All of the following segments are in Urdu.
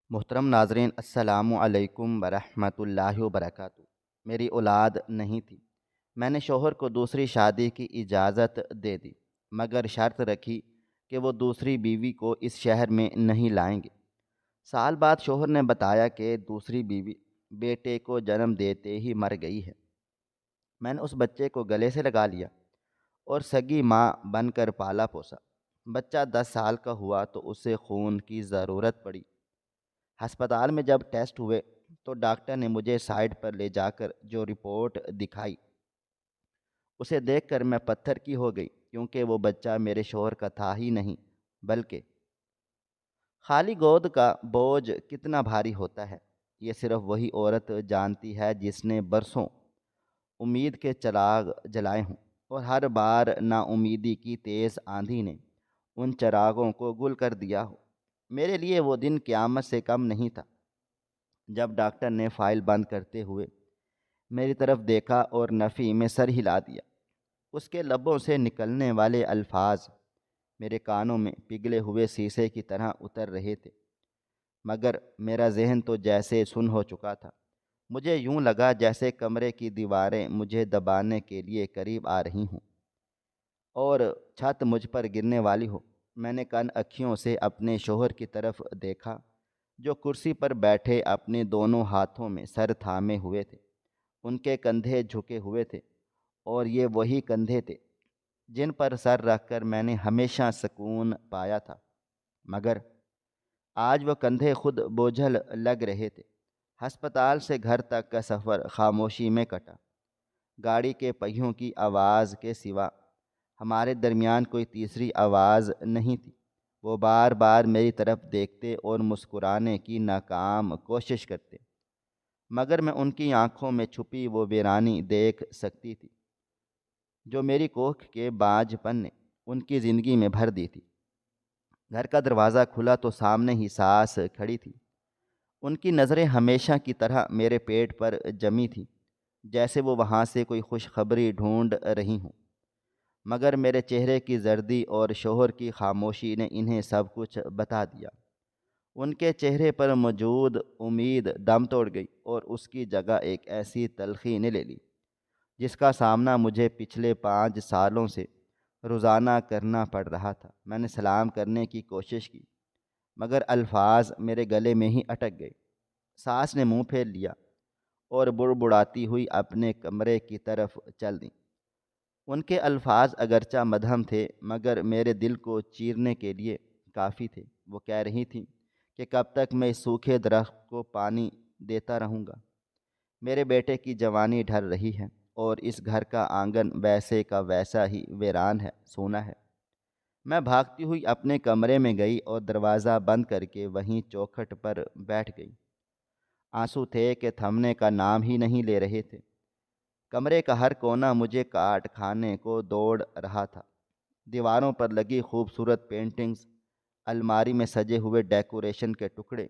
محترم ناظرین، السلام علیکم ورحمۃ اللہ وبرکاتہ۔ میری اولاد نہیں تھی۔ میں نے شوہر کو دوسری شادی کی اجازت دے دی، مگر شرط رکھی کہ وہ دوسری بیوی کو اس شہر میں نہیں لائیں گے۔ سال بعد شوہر نے بتایا کہ دوسری بیوی بیٹے کو جنم دیتے ہی مر گئی ہے۔ میں نے اس بچے کو گلے سے لگا لیا اور سگی ماں بن کر پالا پوسا۔ بچہ 10 سال کا ہوا تو اسے خون کی ضرورت پڑی۔ ہسپتال میں جب ٹیسٹ ہوئے تو ڈاکٹر نے مجھے سائڈ پر لے جا کر جو رپورٹ دکھائی، اسے دیکھ کر میں پتھر کی ہو گئی، کیونکہ وہ بچہ میرے شوہر کا تھا ہی نہیں، بلکہ خالی گود کا بوجھ کتنا بھاری ہوتا ہے، یہ صرف وہی عورت جانتی ہے جس نے برسوں امید کے چراغ جلائے ہوں، اور ہر بار نا امیدی کی تیز آندھی نے ان چراغوں کو گل کر دیا ہو۔ میرے لیے وہ دن قیامت سے کم نہیں تھا جب ڈاکٹر نے فائل بند کرتے ہوئے میری طرف دیکھا اور نفی میں سر ہلا دیا۔ اس کے لبوں سے نکلنے والے الفاظ میرے کانوں میں پگھلے ہوئے شیشے کی طرح اتر رہے تھے، مگر میرا ذہن تو جیسے سن ہو چکا تھا۔ مجھے یوں لگا جیسے کمرے کی دیواریں مجھے دبانے کے لیے قریب آ رہی ہوں اور چھت مجھ پر گرنے والی ہو۔ میں نے کن اکھیوں سے اپنے شوہر کی طرف دیکھا، جو کرسی پر بیٹھے اپنے دونوں ہاتھوں میں سر تھامے ہوئے تھے۔ ان کے کندھے جھکے ہوئے تھے، اور یہ وہی کندھے تھے جن پر سر رکھ کر میں نے ہمیشہ سکون پایا تھا، مگر آج وہ کندھے خود بوجھل لگ رہے تھے۔ ہسپتال سے گھر تک کا سفر خاموشی میں کٹا۔ گاڑی کے پہیوں کی آواز کے سوا ہمارے درمیان کوئی تیسری آواز نہیں تھی۔ وہ بار بار میری طرف دیکھتے اور مسکرانے کی ناکام کوشش کرتے، مگر میں ان کی آنکھوں میں چھپی وہ ویرانی دیکھ سکتی تھی جو میری کوکھ کے باج پن نے ان کی زندگی میں بھر دی تھی۔ گھر کا دروازہ کھلا تو سامنے ہی ساس کھڑی تھی۔ ان کی نظریں ہمیشہ کی طرح میرے پیٹ پر جمی تھیں، جیسے وہ وہاں سے کوئی خوشخبری ڈھونڈ رہی ہوں، مگر میرے چہرے کی زردی اور شوہر کی خاموشی نے انہیں سب کچھ بتا دیا۔ ان کے چہرے پر موجود امید دم توڑ گئی، اور اس کی جگہ ایک ایسی تلخی نے لے لی جس کا سامنا مجھے پچھلے 5 سالوں سے روزانہ کرنا پڑ رہا تھا۔ میں نے سلام کرنے کی کوشش کی، مگر الفاظ میرے گلے میں ہی اٹک گئے۔ ساس نے منہ پھیر لیا اور بڑبڑاتی ہوئی اپنے کمرے کی طرف چل دیں۔ ان کے الفاظ اگرچہ مدھم تھے، مگر میرے دل کو چیرنے کے لیے کافی تھے۔ وہ کہہ رہی تھیں کہ کب تک میں اس سوکھے درخت کو پانی دیتا رہوں گا؟ میرے بیٹے کی جوانی ڈھل رہی ہے، اور اس گھر کا آنگن ویسے کا ویسا ہی ویران ہے، سونا ہے۔ میں بھاگتی ہوئی اپنے کمرے میں گئی اور دروازہ بند کر کے وہیں چوکھٹ پر بیٹھ گئی۔ آنسو تھے کہ تھمنے کا نام ہی نہیں لے رہے تھے۔ کمرے کا ہر کونا مجھے کاٹ کھانے کو دوڑ رہا تھا۔ دیواروں پر لگی خوبصورت پینٹنگز، الماری میں سجے ہوئے ڈیکوریشن کے ٹکڑے،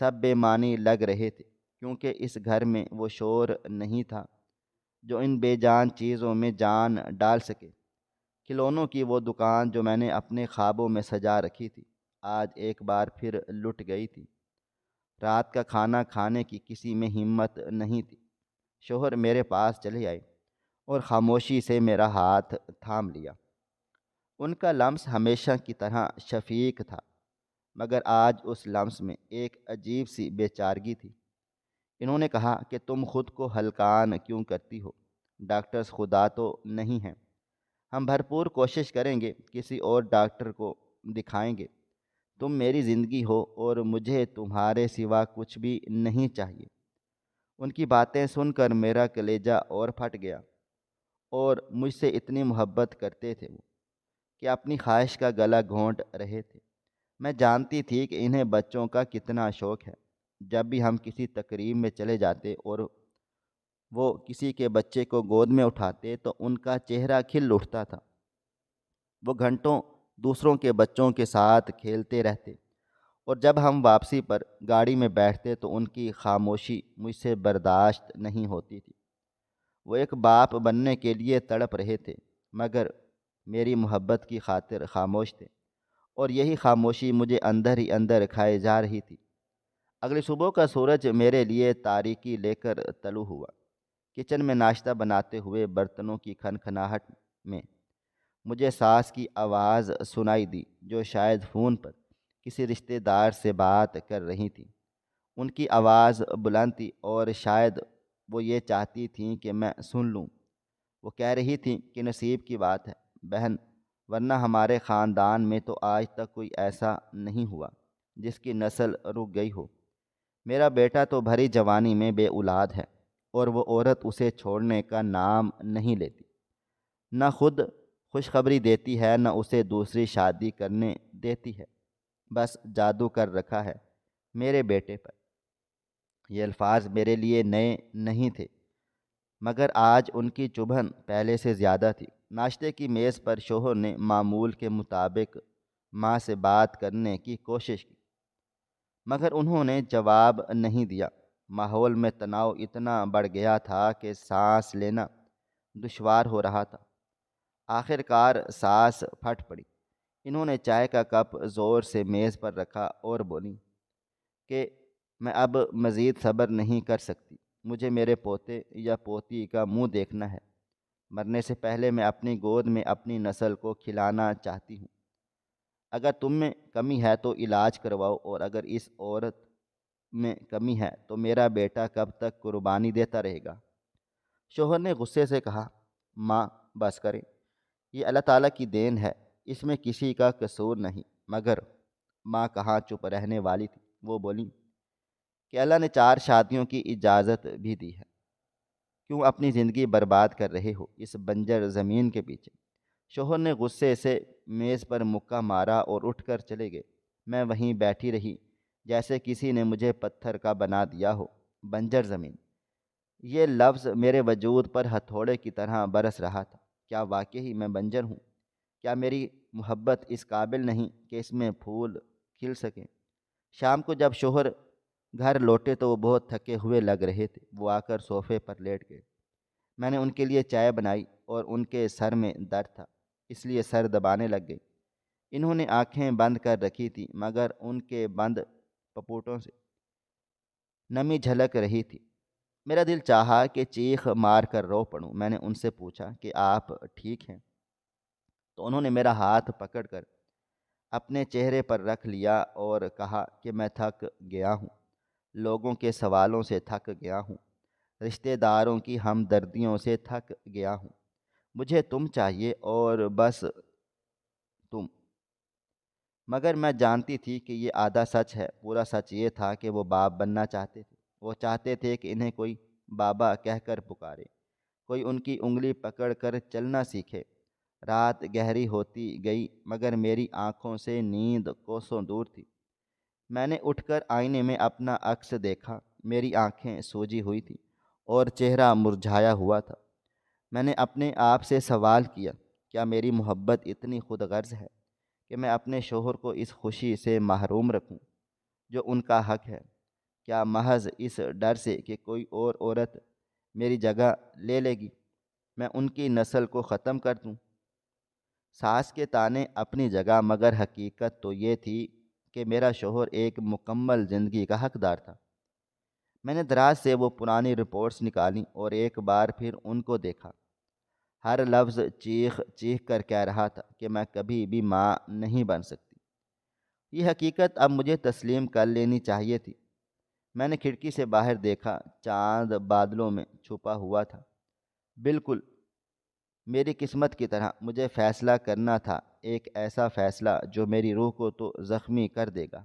سب بے معنی لگ رہے تھے، کیونکہ اس گھر میں وہ شور نہیں تھا جو ان بے جان چیزوں میں جان ڈال سکے۔ کھلونوں کی وہ دکان جو میں نے اپنے خوابوں میں سجا رکھی تھی، آج ایک بار پھر لٹ گئی تھی۔ رات کا کھانا کھانے کی کسی میں ہمت نہیں تھی۔ شوہر میرے پاس چلے آئے اور خاموشی سے میرا ہاتھ تھام لیا۔ ان کا لمس ہمیشہ کی طرح شفیق تھا، مگر آج اس لمس میں ایک عجیب سی بے چارگی تھی۔ انہوں نے کہا کہ تم خود کو ہلکان کیوں کرتی ہو؟ ڈاکٹرز خدا تو نہیں ہیں۔ ہم بھرپور کوشش کریں گے، کسی اور ڈاکٹر کو دکھائیں گے۔ تم میری زندگی ہو، اور مجھے تمہارے سوا کچھ بھی نہیں چاہیے۔ ان کی باتیں سن کر میرا کلیجہ اور پھٹ گیا، اور مجھ سے اتنی محبت کرتے تھے وہ کہ اپنی خواہش کا گلا گھونٹ رہے تھے۔ میں جانتی تھی کہ انہیں بچوں کا کتنا شوق ہے۔ جب بھی ہم کسی تقریب میں چلے جاتے اور وہ کسی کے بچے کو گود میں اٹھاتے تو ان کا چہرہ کھل اٹھتا تھا۔ وہ گھنٹوں دوسروں کے بچوں کے ساتھ کھیلتے رہتے، اور جب ہم واپسی پر گاڑی میں بیٹھتے تو ان کی خاموشی مجھ سے برداشت نہیں ہوتی تھی۔ وہ ایک باپ بننے کے لیے تڑپ رہے تھے، مگر میری محبت کی خاطر خاموش تھے، اور یہی خاموشی مجھے اندر ہی اندر کھائے جا رہی تھی۔ اگلی صبح کا سورج میرے لیے تاریکی لے کر طلوع ہوا۔ کچن میں ناشتہ بناتے ہوئے برتنوں کی کھنکھناہٹ میں مجھے ساس کی آواز سنائی دی، جو شاید فون پر کسی رشتہ دار سے بات کر رہی تھی۔ ان کی آواز بلند تھی اور شاید وہ یہ چاہتی تھیں کہ میں سن لوں۔ وہ کہہ رہی تھیں کہ نصیب کی بات ہے بہن، ورنہ ہمارے خاندان میں تو آج تک کوئی ایسا نہیں ہوا جس کی نسل رک گئی ہو۔ میرا بیٹا تو بھری جوانی میں بے اولاد ہے، اور وہ عورت اسے چھوڑنے کا نام نہیں لیتی، نہ خود خوشخبری دیتی ہے نہ اسے دوسری شادی کرنے دیتی ہے۔ بس جادو کر رکھا ہے میرے بیٹے پر۔ یہ الفاظ میرے لیے نئے نہیں تھے، مگر آج ان کی چبھن پہلے سے زیادہ تھی۔ ناشتے کی میز پر شوہر نے معمول کے مطابق ماں سے بات کرنے کی کوشش کی، مگر انہوں نے جواب نہیں دیا۔ ماحول میں تناؤ اتنا بڑھ گیا تھا کہ سانس لینا دشوار ہو رہا تھا۔ آخر کار سانس پھٹ پڑی۔ انہوں نے چائے کا کپ زور سے میز پر رکھا اور بولی کہ میں اب مزید صبر نہیں کر سکتی، مجھے میرے پوتے یا پوتی کا منہ دیکھنا ہے۔ مرنے سے پہلے میں اپنی گود میں اپنی نسل کو کھلانا چاہتی ہوں۔ اگر تم میں کمی ہے تو علاج کرواؤ، اور اگر اس عورت میں کمی ہے تو میرا بیٹا کب تک قربانی دیتا رہے گا؟ شوہر نے غصے سے کہا، ماں بس کریں، یہ اللہ تعالیٰ کی دین ہے، اس میں کسی کا قصور نہیں۔ مگر ماں کہاں چپ رہنے والی تھی، وہ بولی کہ اللہ نے 4 شادیوں کی اجازت بھی دی ہے، کیوں اپنی زندگی برباد کر رہے ہو اس بنجر زمین کے پیچھے؟ شوہر نے غصے سے میز پر مکہ مارا اور اٹھ کر چلے گئے۔ میں وہیں بیٹھی رہی جیسے کسی نے مجھے پتھر کا بنا دیا ہو۔ بنجر زمین، یہ لفظ میرے وجود پر ہتھوڑے کی طرح برس رہا تھا۔ کیا واقعی میں بنجر ہوں؟ کیا میری محبت اس قابل نہیں کہ اس میں پھول کھل سکیں؟ شام کو جب شوہر گھر لوٹے تو وہ بہت تھکے ہوئے لگ رہے تھے۔ وہ آ کر صوفے پر لیٹ گئے۔ میں نے ان کے لیے چائے بنائی اور ان کے سر میں درد تھا، اس لیے سر دبانے لگ گئی۔ انہوں نے آنکھیں بند کر رکھی تھیں، مگر ان کے بند پپوٹوں سے نمی جھلک رہی تھی۔ میرا دل چاہا کہ چیخ مار کر رو پڑوں۔ میں نے ان سے پوچھا کہ آپ ٹھیک ہیں؟ تو انہوں نے میرا ہاتھ پکڑ کر اپنے چہرے پر رکھ لیا اور کہا کہ میں تھک گیا ہوں، لوگوں کے سوالوں سے تھک گیا ہوں، رشتہ داروں کی ہمدردیوں سے تھک گیا ہوں۔ مجھے تم چاہیے اور بس تم۔ مگر میں جانتی تھی کہ یہ آدھا سچ ہے، پورا سچ یہ تھا کہ وہ باپ بننا چاہتے تھے۔ وہ چاہتے تھے کہ انہیں کوئی بابا کہہ کر پکارے، کوئی ان کی انگلی پکڑ کر چلنا سیکھے۔ رات گہری ہوتی گئی، مگر میری آنکھوں سے نیند کوسوں دور تھی۔ میں نے اٹھ کر آئینے میں اپنا عکس دیکھا۔ میری آنکھیں سوجی ہوئی تھیں اور چہرہ مرجھایا ہوا تھا۔ میں نے اپنے آپ سے سوال کیا، کیا میری محبت اتنی خود غرض ہے کہ میں اپنے شوہر کو اس خوشی سے محروم رکھوں جو ان کا حق ہے؟ کیا محض اس ڈر سے کہ کوئی اور عورت میری جگہ لے لے گی میں ان کی نسل کو ختم کر دوں؟ ساس کے تانے اپنی جگہ، مگر حقیقت تو یہ تھی کہ میرا شوہر ایک مکمل زندگی کا حقدار تھا۔ میں نے دراز سے وہ پرانی رپورٹس نکالیں اور ایک بار پھر ان کو دیکھا۔ ہر لفظ چیخ چیخ کر کہہ رہا تھا کہ میں کبھی بھی ماں نہیں بن سکتی۔ یہ حقیقت اب مجھے تسلیم کر لینی چاہیے تھی۔ میں نے کھڑکی سے باہر دیکھا، چاند بادلوں میں چھپا ہوا تھا، بالکل میری قسمت کی طرح۔ مجھے فیصلہ کرنا تھا، ایک ایسا فیصلہ جو میری روح کو تو زخمی کر دے گا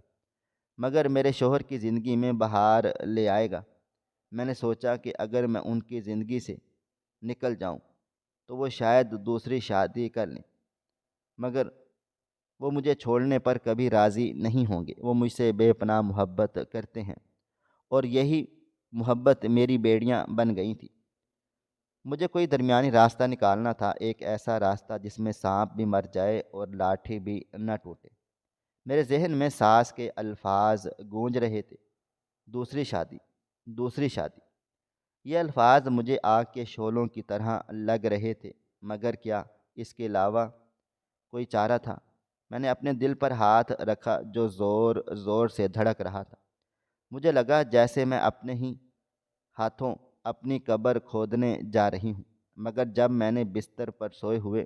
مگر میرے شوہر کی زندگی میں بہار لے آئے گا۔ میں نے سوچا کہ اگر میں ان کی زندگی سے نکل جاؤں تو وہ شاید دوسری شادی کر لیں، مگر وہ مجھے چھوڑنے پر کبھی راضی نہیں ہوں گے۔ وہ مجھ سے بے پناہ محبت کرتے ہیں، اور یہی محبت میری بیڑیاں بن گئی تھی۔ مجھے کوئی درمیانی راستہ نکالنا تھا، ایک ایسا راستہ جس میں سانپ بھی مر جائے اور لاٹھی بھی نہ ٹوٹے۔ میرے ذہن میں ساس کے الفاظ گونج رہے تھے، دوسری شادی، دوسری شادی۔ یہ الفاظ مجھے آگ کے شعلوں کی طرح لگ رہے تھے، مگر کیا اس کے علاوہ کوئی چارہ تھا؟ میں نے اپنے دل پر ہاتھ رکھا جو زور زور سے دھڑک رہا تھا۔ مجھے لگا جیسے میں اپنے ہی ہاتھوں اپنی قبر کھودنے جا رہی ہوں، مگر جب میں نے بستر پر سوئے ہوئے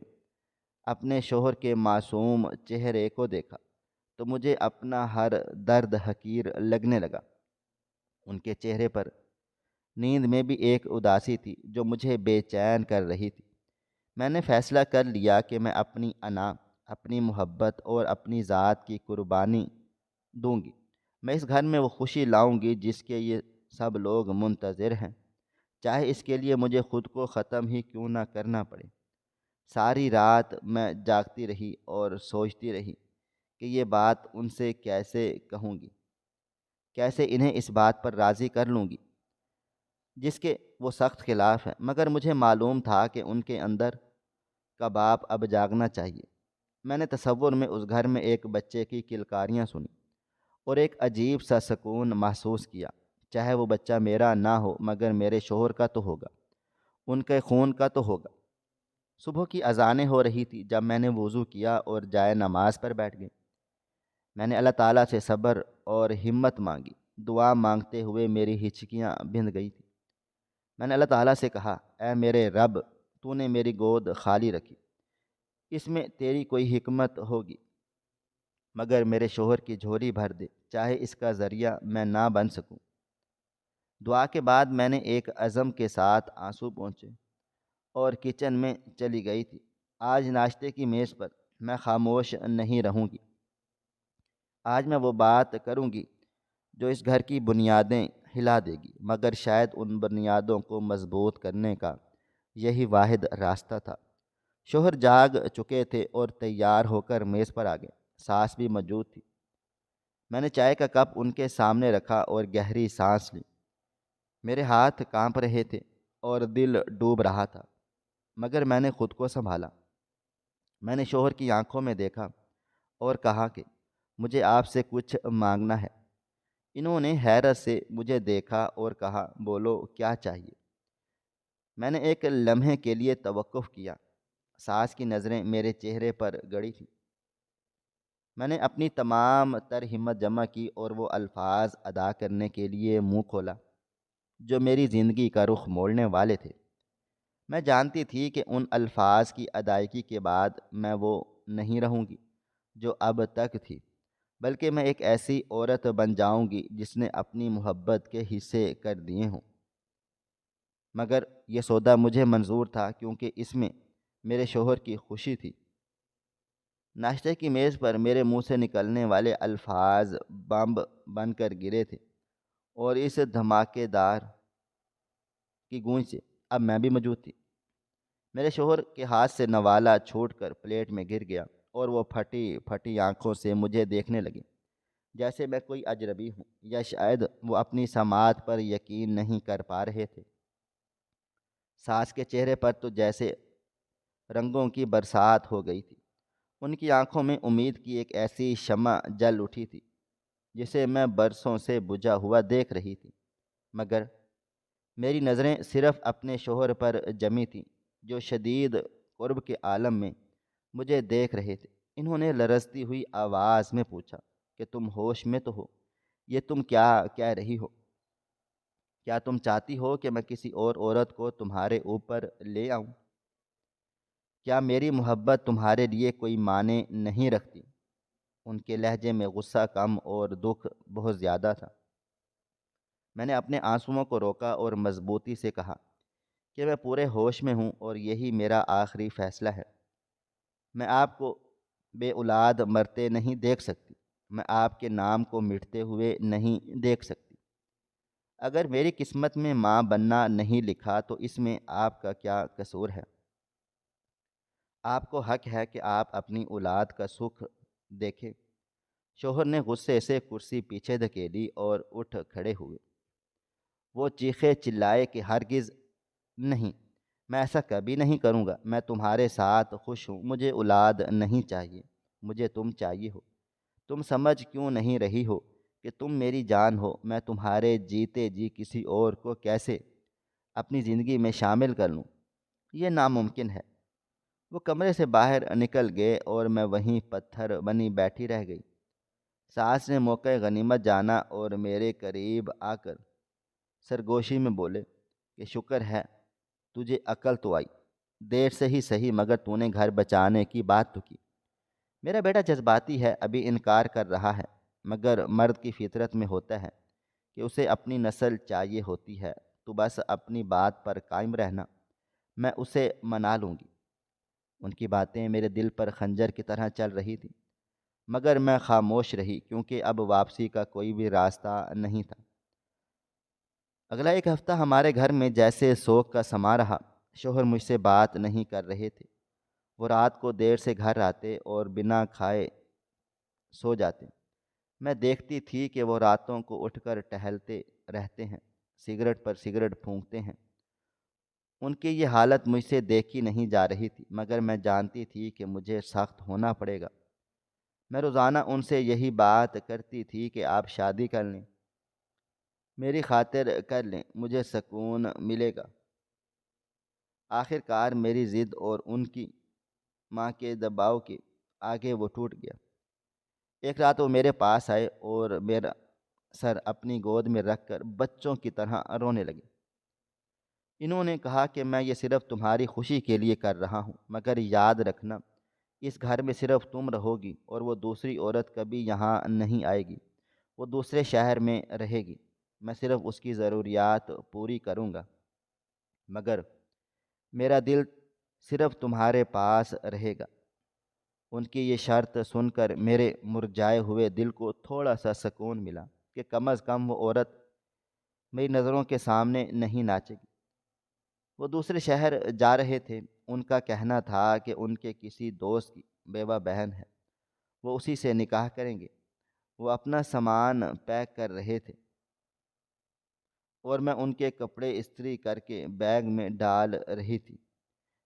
اپنے شوہر کے معصوم چہرے کو دیکھا تو مجھے اپنا ہر درد حقیر لگنے لگا۔ ان کے چہرے پر نیند میں بھی ایک اداسی تھی جو مجھے بے چین کر رہی تھی۔ میں نے فیصلہ کر لیا کہ میں اپنی انا، اپنی محبت اور اپنی ذات کی قربانی دوں گی۔ میں اس گھر میں وہ خوشی لاؤں گی جس کے یہ سب لوگ منتظر ہیں، چاہے اس کے لیے مجھے خود کو ختم ہی کیوں نہ کرنا پڑے۔ ساری رات میں جاگتی رہی اور سوچتی رہی کہ یہ بات ان سے کیسے کہوں گی، کیسے انہیں اس بات پر راضی کر لوں گی جس کے وہ سخت خلاف ہیں، مگر مجھے معلوم تھا کہ ان کے اندر کا باپ اب جاگنا چاہیے۔ میں نے تصور میں اس گھر میں ایک بچے کی کلکاریاں سنی اور ایک عجیب سا سکون محسوس کیا۔ چاہے وہ بچہ میرا نہ ہو مگر میرے شوہر کا تو ہوگا، ان کے خون کا تو ہوگا۔ صبح کی اذانیں ہو رہی تھی جب میں نے وضو کیا اور جائے نماز پر بیٹھ گئی۔ میں نے اللہ تعالیٰ سے صبر اور ہمت مانگی۔ دعا مانگتے ہوئے میری ہچکیاں بندھ گئی تھیں۔ میں نے اللہ تعالیٰ سے کہا، اے میرے رب، تو نے میری گود خالی رکھی، اس میں تیری کوئی حکمت ہوگی، مگر میرے شوہر کی جھولی بھر دے، چاہے اس کا ذریعہ میں نہ بن سکوں۔ دعا کے بعد میں نے ایک عزم کے ساتھ آنسو پہنچے اور کچن میں چلی گئی تھی۔ آج ناشتے کی میز پر میں خاموش نہیں رہوں گی۔ آج میں وہ بات کروں گی جو اس گھر کی بنیادیں ہلا دے گی، مگر شاید ان بنیادوں کو مضبوط کرنے کا یہی واحد راستہ تھا۔ شوہر جاگ چکے تھے اور تیار ہو کر میز پر آ گئے۔ ساس بھی موجود تھی۔ میں نے چائے کا کپ ان کے سامنے رکھا اور گہری سانس لی۔ میرے ہاتھ کانپ رہے تھے اور دل ڈوب رہا تھا، مگر میں نے خود کو سنبھالا۔ میں نے شوہر کی آنکھوں میں دیکھا اور کہا کہ مجھے آپ سے کچھ مانگنا ہے۔ انہوں نے حیرت سے مجھے دیکھا اور کہا، بولو کیا چاہیے؟ میں نے ایک لمحے کے لیے توقف کیا۔ ساس کی نظریں میرے چہرے پر گڑی تھیں۔ میں نے اپنی تمام تر ہمت جمع کی اور وہ الفاظ ادا کرنے کے لیے منہ کھولا جو میری زندگی کا رخ موڑنے والے تھے۔ میں جانتی تھی کہ ان الفاظ کی ادائیگی کے بعد میں وہ نہیں رہوں گی جو اب تک تھی، بلکہ میں ایک ایسی عورت بن جاؤں گی جس نے اپنی محبت کے حصے کر دیے ہوں۔ مگر یہ سودا مجھے منظور تھا کیونکہ اس میں میرے شوہر کی خوشی تھی۔ ناشتے کی میز پر میرے منہ سے نکلنے والے الفاظ بمب بن کر گرے تھے اور اس دھماکے دار کی گونج سے اب میں بھی موجود تھی۔ میرے شوہر کے ہاتھ سے نوالا چھوٹ کر پلیٹ میں گر گیا اور وہ پھٹی پھٹی آنکھوں سے مجھے دیکھنے لگے جیسے میں کوئی اجنبی ہوں، یا شاید وہ اپنی سماعت پر یقین نہیں کر پا رہے تھے۔ ساس کے چہرے پر تو جیسے رنگوں کی برسات ہو گئی تھی۔ ان کی آنکھوں میں امید کی ایک ایسی شمع جل اٹھی تھی جسے میں برسوں سے بجھا ہوا دیکھ رہی تھی، مگر میری نظریں صرف اپنے شوہر پر جمی تھیں جو شدید قرب کے عالم میں مجھے دیکھ رہے تھے۔ انہوں نے لرزتی ہوئی آواز میں پوچھا کہ تم ہوش میں تو ہو؟ یہ تم کیا کہہ رہی ہو؟ کیا تم چاہتی ہو کہ میں کسی اور عورت کو تمہارے اوپر لے آؤں؟ کیا میری محبت تمہارے لیے کوئی معنی نہیں رکھتی؟ ان کے لہجے میں غصہ کم اور دکھ بہت زیادہ تھا۔ میں نے اپنے آنسوؤں کو روکا اور مضبوطی سے کہا کہ میں پورے ہوش میں ہوں اور یہی میرا آخری فیصلہ ہے۔ میں آپ کو بے اولاد مرتے نہیں دیکھ سکتی، میں آپ کے نام کو مٹتے ہوئے نہیں دیکھ سکتی۔ اگر میری قسمت میں ماں بننا نہیں لکھا تو اس میں آپ کا کیا قصور ہے؟ آپ کو حق ہے کہ آپ اپنی اولاد کا سکھ دیکھیں۔ شوہر نے غصے سے کرسی پیچھے دھکیلی اور اٹھ کھڑے ہوئے۔ وہ چیخے چلائے کہ ہرگز نہیں، میں ایسا کبھی نہیں کروں گا۔ میں تمہارے ساتھ خوش ہوں، مجھے اولاد نہیں چاہیے، مجھے تم چاہیے ہو۔ تم سمجھ کیوں نہیں رہی ہو کہ تم میری جان ہو؟ میں تمہارے جیتے جی کسی اور کو کیسے اپنی زندگی میں شامل کر لوں؟ یہ ناممکن ہے۔ وہ کمرے سے باہر نکل گئے اور میں وہیں پتھر بنی بیٹھی رہ گئی۔ ساس نے موقع غنیمت جانا اور میرے قریب آ کر سرگوشی میں بولے کہ شکر ہے تجھے عقل تو آئی، دیر سے ہی صحیح مگر تو نے گھر بچانے کی بات تو کی۔ میرا بیٹا جذباتی ہے، ابھی انکار کر رہا ہے، مگر مرد کی فطرت میں ہوتا ہے کہ اسے اپنی نسل چاہیے ہوتی ہے، تو بس اپنی بات پر قائم رہنا، میں اسے منا لوں گی۔ ان کی باتیں میرے دل پر خنجر کی طرح چل رہی تھیں، مگر میں خاموش رہی کیونکہ اب واپسی کا کوئی بھی راستہ نہیں تھا۔ اگلا ایک ہفتہ ہمارے گھر میں جیسے سوگ کا سما رہا۔ شوہر مجھ سے بات نہیں کر رہے تھے، وہ رات کو دیر سے گھر آتے اور بنا کھائے سو جاتے۔ میں دیکھتی تھی کہ وہ راتوں کو اٹھ کر ٹہلتے رہتے ہیں، سگریٹ پر سگریٹ پھونکتے ہیں۔ ان کی یہ حالت مجھ سے دیکھی نہیں جا رہی تھی، مگر میں جانتی تھی کہ مجھے سخت ہونا پڑے گا۔ میں روزانہ ان سے یہی بات کرتی تھی کہ آپ شادی کر لیں، میری خاطر کر لیں، مجھے سکون ملے گا۔ آخر کار میری ضد اور ان کی ماں کے دباؤ کے آگے وہ ٹوٹ گیا۔ ایک رات وہ میرے پاس آئے اور میرا سر اپنی گود میں رکھ کر بچوں کی طرح رونے لگے۔ انہوں نے کہا کہ میں یہ صرف تمہاری خوشی کے لیے کر رہا ہوں، مگر یاد رکھنا اس گھر میں صرف تم رہو گی اور وہ دوسری عورت کبھی یہاں نہیں آئے گی، وہ دوسرے شہر میں رہے گی، میں صرف اس کی ضروریات پوری کروں گا، مگر میرا دل صرف تمہارے پاس رہے گا۔ ان کی یہ شرط سن کر میرے مرجھائے ہوئے دل کو تھوڑا سا سکون ملا کہ کم از کم وہ عورت میری نظروں کے سامنے نہیں ناچے گی۔ وہ دوسرے شہر جا رہے تھے، ان کا کہنا تھا کہ ان کے کسی دوست کی بیوہ بہن ہے، وہ اسی سے نکاح کریں گے۔ وہ اپنا سامان پیک کر رہے تھے اور میں ان کے کپڑے استری کر کے بیگ میں ڈال رہی تھی۔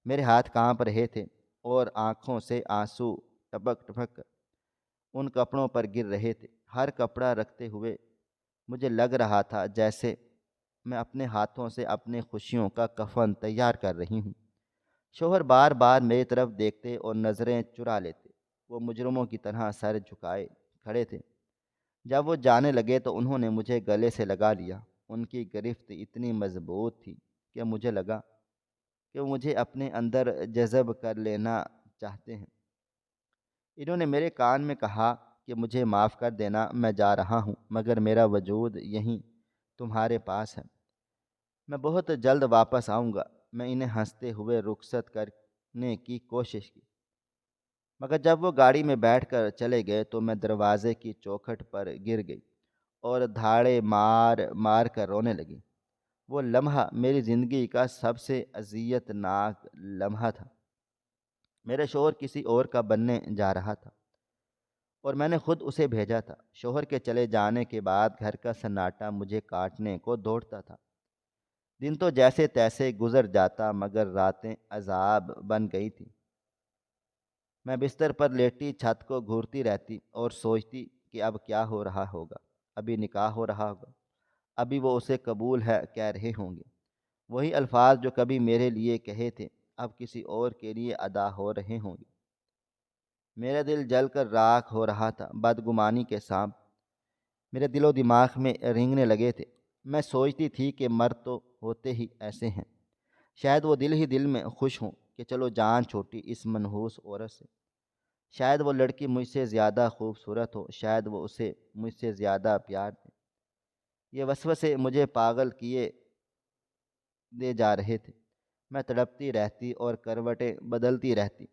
میرے ہاتھ کانپ رہے تھے اور آنکھوں سے آنسو ٹپک ٹپک کر ان کپڑوں پر گر رہے تھے۔ ہر کپڑا رکھتے ہوئے مجھے لگ رہا تھا جیسے میں اپنے ہاتھوں سے اپنے خوشیوں کا کفن تیار کر رہی ہوں۔ شوہر بار بار میری طرف دیکھتے اور نظریں چرا لیتے، وہ مجرموں کی طرح سر جھکائے کھڑے تھے۔ جب وہ جانے لگے تو انہوں نے مجھے گلے سے لگا لیا۔ ان کی گرفت اتنی مضبوط تھی کہ مجھے لگا کہ وہ مجھے اپنے اندر جذب کر لینا چاہتے ہیں۔ انہوں نے میرے کان میں کہا کہ مجھے معاف کر دینا، میں جا رہا ہوں، مگر میرا وجود یہیں تمہارے پاس ہے، میں بہت جلد واپس آؤں گا۔ میں انہیں ہنستے ہوئے رخصت کرنے کی کوشش کی، مگر جب وہ گاڑی میں بیٹھ کر چلے گئے تو میں دروازے کی چوکھٹ پر گر گئی اور دھاڑے مار مار کر رونے لگی۔ وہ لمحہ میری زندگی کا سب سے اذیت ناک لمحہ تھا۔ میرا شوہر کسی اور کا بننے جا رہا تھا اور میں نے خود اسے بھیجا تھا۔ شوہر کے چلے جانے کے بعد گھر کا سناٹا مجھے کاٹنے کو دوڑتا تھا۔ دن تو جیسے تیسے گزر جاتا، مگر راتیں عذاب بن گئی تھیں۔ میں بستر پر لیٹی چھت کو گھورتی رہتی اور سوچتی کہ اب کیا ہو رہا ہوگا، ابھی نکاح ہو رہا ہوگا، ابھی وہ اسے قبول ہے کہہ رہے ہوں گے، وہی الفاظ جو کبھی میرے لیے کہے تھے اب کسی اور کے لیے ادا ہو رہے ہوں گے۔ میرا دل جل کر راکھ ہو رہا تھا، بدگمانی کے سانپ میرے دل و دماغ میں رینگنے لگے تھے۔ میں سوچتی تھی کہ مرد تو ہوتے ہی ایسے ہیں، شاید وہ دل ہی دل میں خوش ہوں کہ چلو جان چھوٹی اس منحوس عورت سے، شاید وہ لڑکی مجھ سے زیادہ خوبصورت ہو، شاید وہ اسے مجھ سے زیادہ پیار دے۔ یہ وسوسے مجھے پاگل کیے دے جا رہے تھے۔ میں تڑپتی رہتی اور کروٹیں بدلتی رہتی۔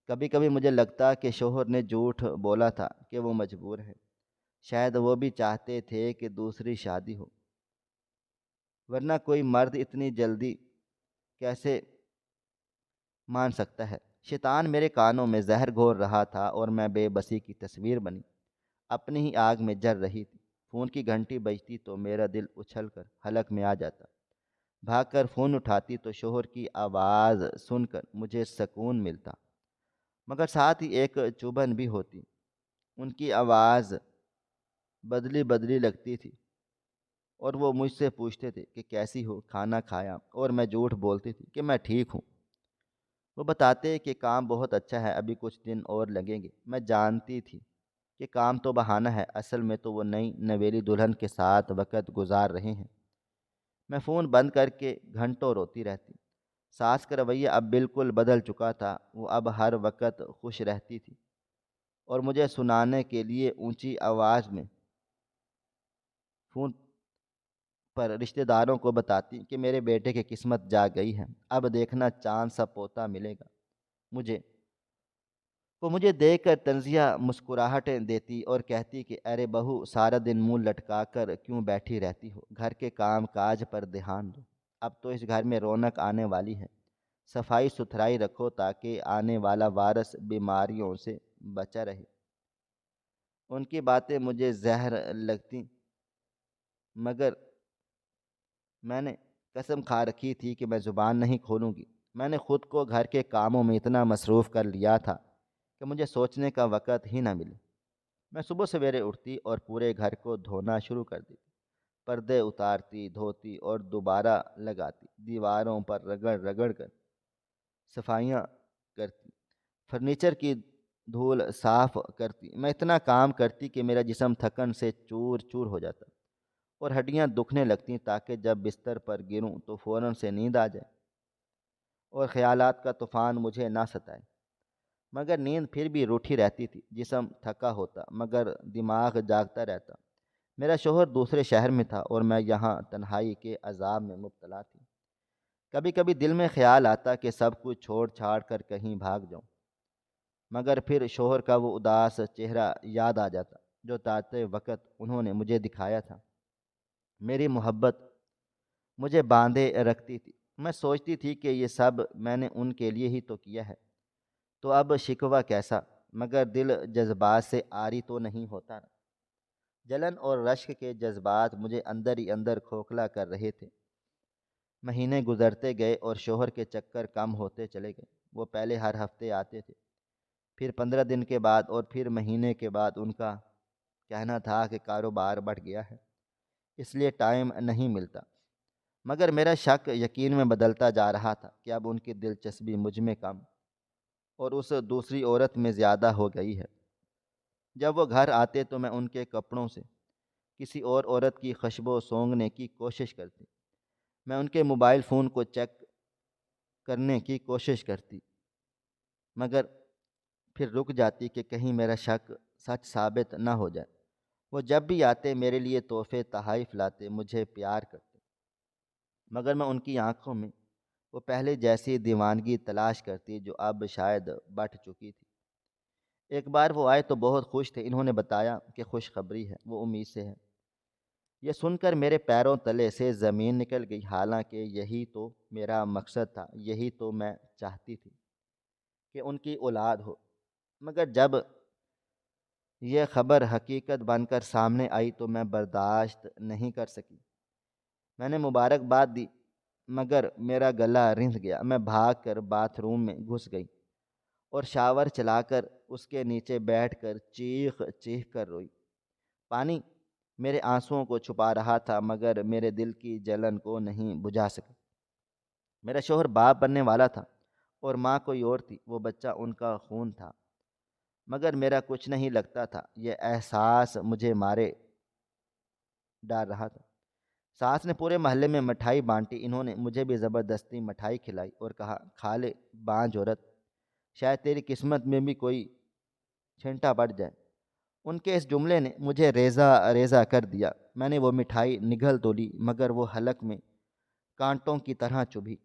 کبھی کبھی مجھے لگتا کہ شوہر نے جھوٹ بولا تھا کہ وہ مجبور ہے، شاید وہ بھی چاہتے تھے کہ دوسری شادی ہو، ورنہ کوئی مرد اتنی جلدی کیسے مان سکتا ہے۔ شیطان میرے کانوں میں زہر گھور رہا تھا اور میں بے بسی کی تصویر بنی اپنی ہی آگ میں جل رہی تھی۔ فون کی گھنٹی بجتی تو میرا دل اچھل کر حلق میں آ جاتا، بھاگ کر فون اٹھاتی تو شوہر کی آواز سن کر مجھے سکون ملتا، مگر ساتھ ہی ایک چبھن بھی ہوتی۔ ان کی آواز بدلی بدلی لگتی تھی اور وہ مجھ سے پوچھتے تھے کہ کیسی ہو، کھانا کھایا، اور میں جھوٹ بولتی تھی کہ میں ٹھیک ہوں۔ وہ بتاتے کہ کام بہت اچھا ہے، ابھی کچھ دن اور لگیں گے۔ میں جانتی تھی کہ کام تو بہانہ ہے، اصل میں تو وہ نئی نویلی دلہن کے ساتھ وقت گزار رہے ہیں۔ میں فون بند کر کے گھنٹوں روتی رہتی۔ ساس کا رویہ اب بالکل بدل چکا تھا، وہ اب ہر وقت خوش رہتی تھی اور مجھے سنانے کے لیے اونچی آواز میں فون پر رشتہ داروں کو بتاتی کہ میرے بیٹے کی قسمت جا گئی ہے، اب دیکھنا چاند سا پوتا ملے گا مجھے۔ وہ مجھے دیکھ کر طنزیہ مسکراہٹیں دیتی اور کہتی کہ ارے بہو، سارا دن منہ لٹکا کر کیوں بیٹھی رہتی ہو، گھر کے کام کاج پر دھیان دو، اب تو اس گھر میں رونق آنے والی ہے، صفائی ستھرائی رکھو تاکہ آنے والا وارث بیماریوں سے بچا رہے۔ ان کی باتیں مجھے زہر لگتی، مگر میں نے قسم کھا رکھی تھی کہ میں زبان نہیں کھولوں گی۔ میں نے خود کو گھر کے کاموں میں اتنا مصروف کر لیا تھا کہ مجھے سوچنے کا وقت ہی نہ ملے۔ میں صبح سویرے اٹھتی اور پورے گھر کو دھونا شروع کر دیتی، پردے اتارتی، دھوتی اور دوبارہ لگاتی، دیواروں پر رگڑ رگڑ کر صفائیاں کرتی، فرنیچر کی دھول صاف کرتی۔ میں اتنا کام کرتی کہ میرا جسم تھکن سے چور چور ہو جاتا اور ہڈیاں دکھنے لگتیں، تاکہ جب بستر پر گروں تو فوراً سے نیند آ جائے اور خیالات کا طوفان مجھے نہ ستائے۔ مگر نیند پھر بھی روٹھی رہتی تھی، جسم تھکا ہوتا مگر دماغ جاگتا رہتا۔ میرا شوہر دوسرے شہر میں تھا اور میں یہاں تنہائی کے عذاب میں مبتلا تھی۔ کبھی کبھی دل میں خیال آتا کہ سب کچھ چھوڑ چھاڑ کر کہیں بھاگ جاؤں، مگر پھر شوہر کا وہ اداس چہرہ یاد آ جاتا جو تاتے وقت انہوں نے مجھے دکھایا تھا۔ میری محبت مجھے باندھے رکھتی تھی۔ میں سوچتی تھی کہ یہ سب میں نے ان کے لیے ہی تو کیا ہے، تو اب شکوہ کیسا؟ مگر دل جذبات سے عاری تو نہیں ہوتا نا۔ جلن اور رشک کے جذبات مجھے اندر ہی اندر کھوکھلا کر رہے تھے۔ مہینے گزرتے گئے اور شوہر کے چکر کم ہوتے چلے گئے۔ وہ پہلے ہر ہفتے آتے تھے، پھر 15 دن کے بعد اور پھر مہینے کے بعد۔ ان کا کہنا تھا کہ کاروبار بڑھ گیا ہے، اس لیے ٹائم نہیں ملتا، مگر میرا شک یقین میں بدلتا جا رہا تھا کہ اب ان کی دلچسپی مجھ میں کم اور اس دوسری عورت میں زیادہ ہو گئی ہے۔ جب وہ گھر آتے تو میں ان کے کپڑوں سے کسی اور عورت کی خوشبو سونگھنے کی کوشش کرتی، میں ان کے موبائل فون کو چیک کرنے کی کوشش کرتی، مگر پھر رک جاتی کہ کہیں میرا شک سچ ثابت نہ ہو جائے۔ وہ جب بھی آتے میرے لیے تحفے تحائف لاتے، مجھے پیار کرتے، مگر میں ان کی آنکھوں میں وہ پہلے جیسی دیوانگی تلاش کرتی جو اب شاید بٹ چکی تھی۔ ایک بار وہ آئے تو بہت خوش تھے، انہوں نے بتایا کہ خوشخبری ہے، وہ امید سے ہے۔ یہ سن کر میرے پیروں تلے سے زمین نکل گئی، حالانکہ یہی تو میرا مقصد تھا، یہی تو میں چاہتی تھی کہ ان کی اولاد ہو۔ مگر جب یہ خبر حقیقت بن کر سامنے آئی تو میں برداشت نہیں کر سکی۔ میں نے مبارکباد دی، مگر میرا گلا رندھ گیا۔ میں بھاگ کر باتھ روم میں گھس گئی اور شاور چلا کر اس کے نیچے بیٹھ کر چیخ چیخ کر روئی۔ پانی میرے آنسوؤں کو چھپا رہا تھا، مگر میرے دل کی جلن کو نہیں بجھا سکا۔ میرا شوہر باپ بننے والا تھا اور ماں کوئی اور تھی، وہ بچہ ان کا خون تھا، مگر میرا کچھ نہیں لگتا تھا۔ یہ احساس مجھے مارے ڈال رہا تھا۔ ساس نے پورے محلے میں مٹھائی بانٹی، انہوں نے مجھے بھی زبردستی مٹھائی کھلائی اور کہا کھا لے بانجھ عورت، شاید تیری قسمت میں بھی کوئی چھنٹا پڑ جائے۔ ان کے اس جملے نے مجھے ریزہ ریزہ کر دیا۔ میں نے وہ مٹھائی نگل تو لی، مگر وہ حلق میں کانٹوں کی طرح چبھی۔